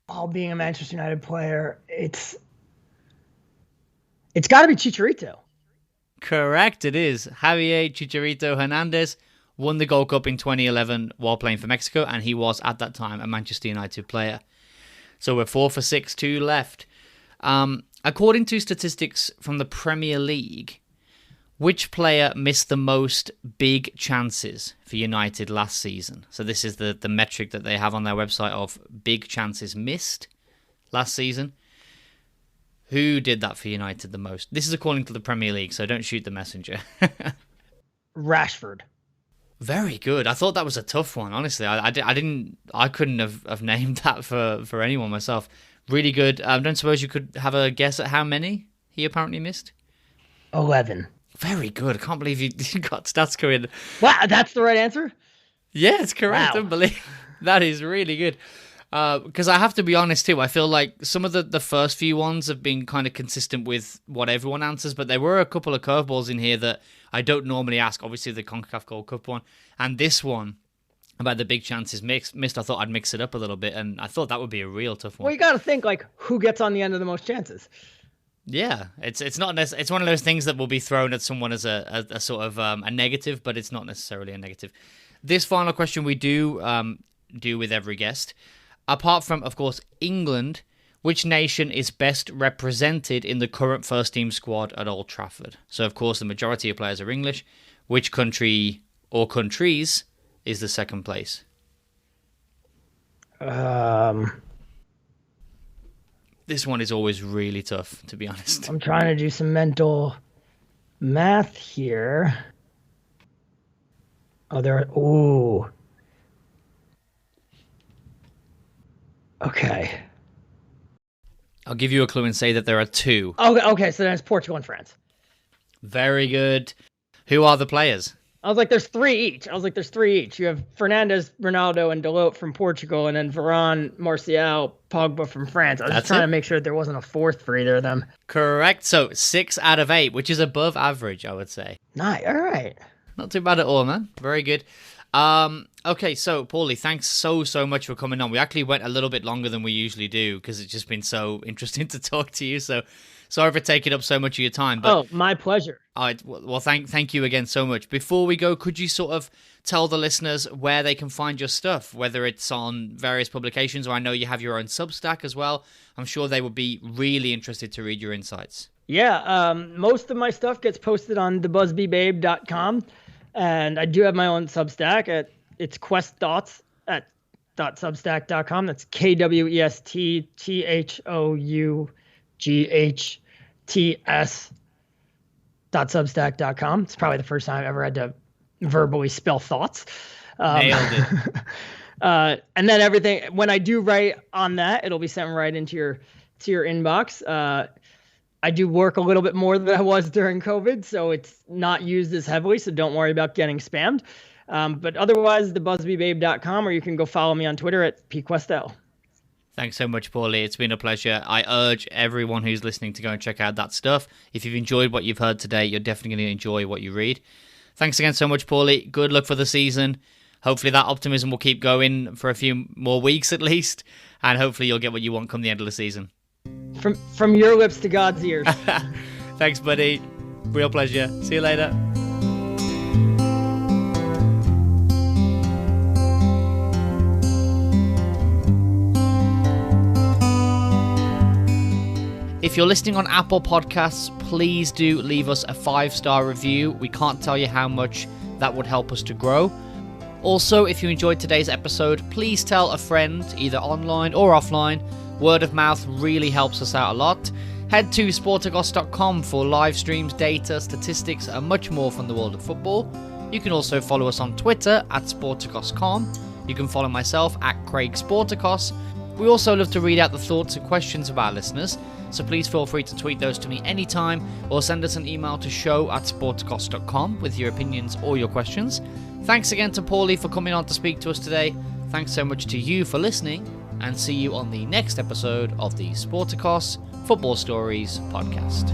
While being a Manchester United player, it's got to be Chicharito. Correct, it is. Javier Chicharito Hernandez won the Gold Cup in 2011 while playing for Mexico, and he was, at that time, a Manchester United player. So we're 4 for 6, 2 left. According to statistics from the Premier League, Which player missed the most big chances for United last season? So this is the metric that they have on their website of big chances missed last season. Who did that for United the most? This is according to the Premier League, so don't shoot the messenger. Rashford. Very good. I thought that was a tough one, honestly. I couldn't have named that for anyone myself. Really good. Don't suppose you could have a guess at how many he apparently missed? 11. Very good. I can't believe you got stats going. Wow, that's the right answer? Yeah, it's correct. Wow. Unbelievable. That is really good. Because I have to be honest too, I feel like some of the first few ones have been kind of consistent with what everyone answers, but there were a couple of curveballs in here that I don't normally ask. Obviously, the CONCACAF Gold Cup one, and this one about the big chances missed. I thought I'd mix it up a little bit, and I thought that would be a real tough one. Well, you got to think, like, who gets on the end of the most chances? Yeah, it's not it's one of those things that will be thrown at someone as a sort of a negative, but it's not necessarily a negative. This final question we do with every guest. Apart from, of course, England, which nation is best represented in the current first-team squad at Old Trafford? So, of course, the majority of players are English. Which country or countries is the second place? This one is always really tough, to be honest. I'm trying to do some mental math here. Ooh. Okay. I'll give you a clue and say that there are two. Okay, so then it's Portugal and France. Very good. Who are the players? I was like, there's three each. You have Fernandes, Ronaldo, and Dalot from Portugal, and then Varane, Martial, Pogba from France. I was just trying to make sure there wasn't a fourth for either of them. Correct. So 6 out of 8, which is above average, I would say. Nice. All right. Not too bad at all, man. Very good. Okay, so Pauly, thanks so much for coming on. We actually went a little bit longer than we usually do because it's just been so interesting to talk to you. So sorry for taking up so much of your time. But, my pleasure. All right, well, thank you again so much. Before we go, could you sort of tell the listeners where they can find your stuff, whether it's on various publications or I know you have your own Substack as well. I'm sure they would be really interested to read your insights. Yeah, most of my stuff gets posted on thebusbybabe.com. And I do have my own Substack. It's questthoughts at .substack.com. That's KWESTTHOUGHTS.substack.com. It's probably the first time I've ever had to verbally spell thoughts. Nailed it. And then everything, when I do write on that, it'll be sent right into your inbox. I do work a little bit more than I was during COVID, so it's not used as heavily, so don't worry about getting spammed. But otherwise, thebusbybabe.com, or you can go follow me on Twitter at pquestel. Thanks so much, Pauly. It's been a pleasure. I urge everyone who's listening to go and check out that stuff. If you've enjoyed what you've heard today, you're definitely going to enjoy what you read. Thanks again so much, Pauly. Good luck for the season. Hopefully that optimism will keep going for a few more weeks at least, and hopefully you'll get what you want come the end of the season. From your lips to God's ears. Thanks, buddy. Real pleasure. See you later. If you're listening on Apple Podcasts, please do leave us a 5-star review. We can't tell you how much that would help us to grow. Also, if you enjoyed today's episode, please tell a friend, either online or offline. Word of mouth really helps us out a lot. Head to Sporticos.com for live streams, data, statistics, and much more from the world of football. You can also follow us on Twitter at Sporticos.com. You can follow myself at Craig Sporticos. We also love to read out the thoughts and questions of our listeners, so please feel free to tweet those to me anytime or send us an email to show@sporticos.com with your opinions or your questions. Thanks again to Pauly for coming on to speak to us today. Thanks so much to you for listening, and see you on the next episode of the Sporticos Football Stories podcast.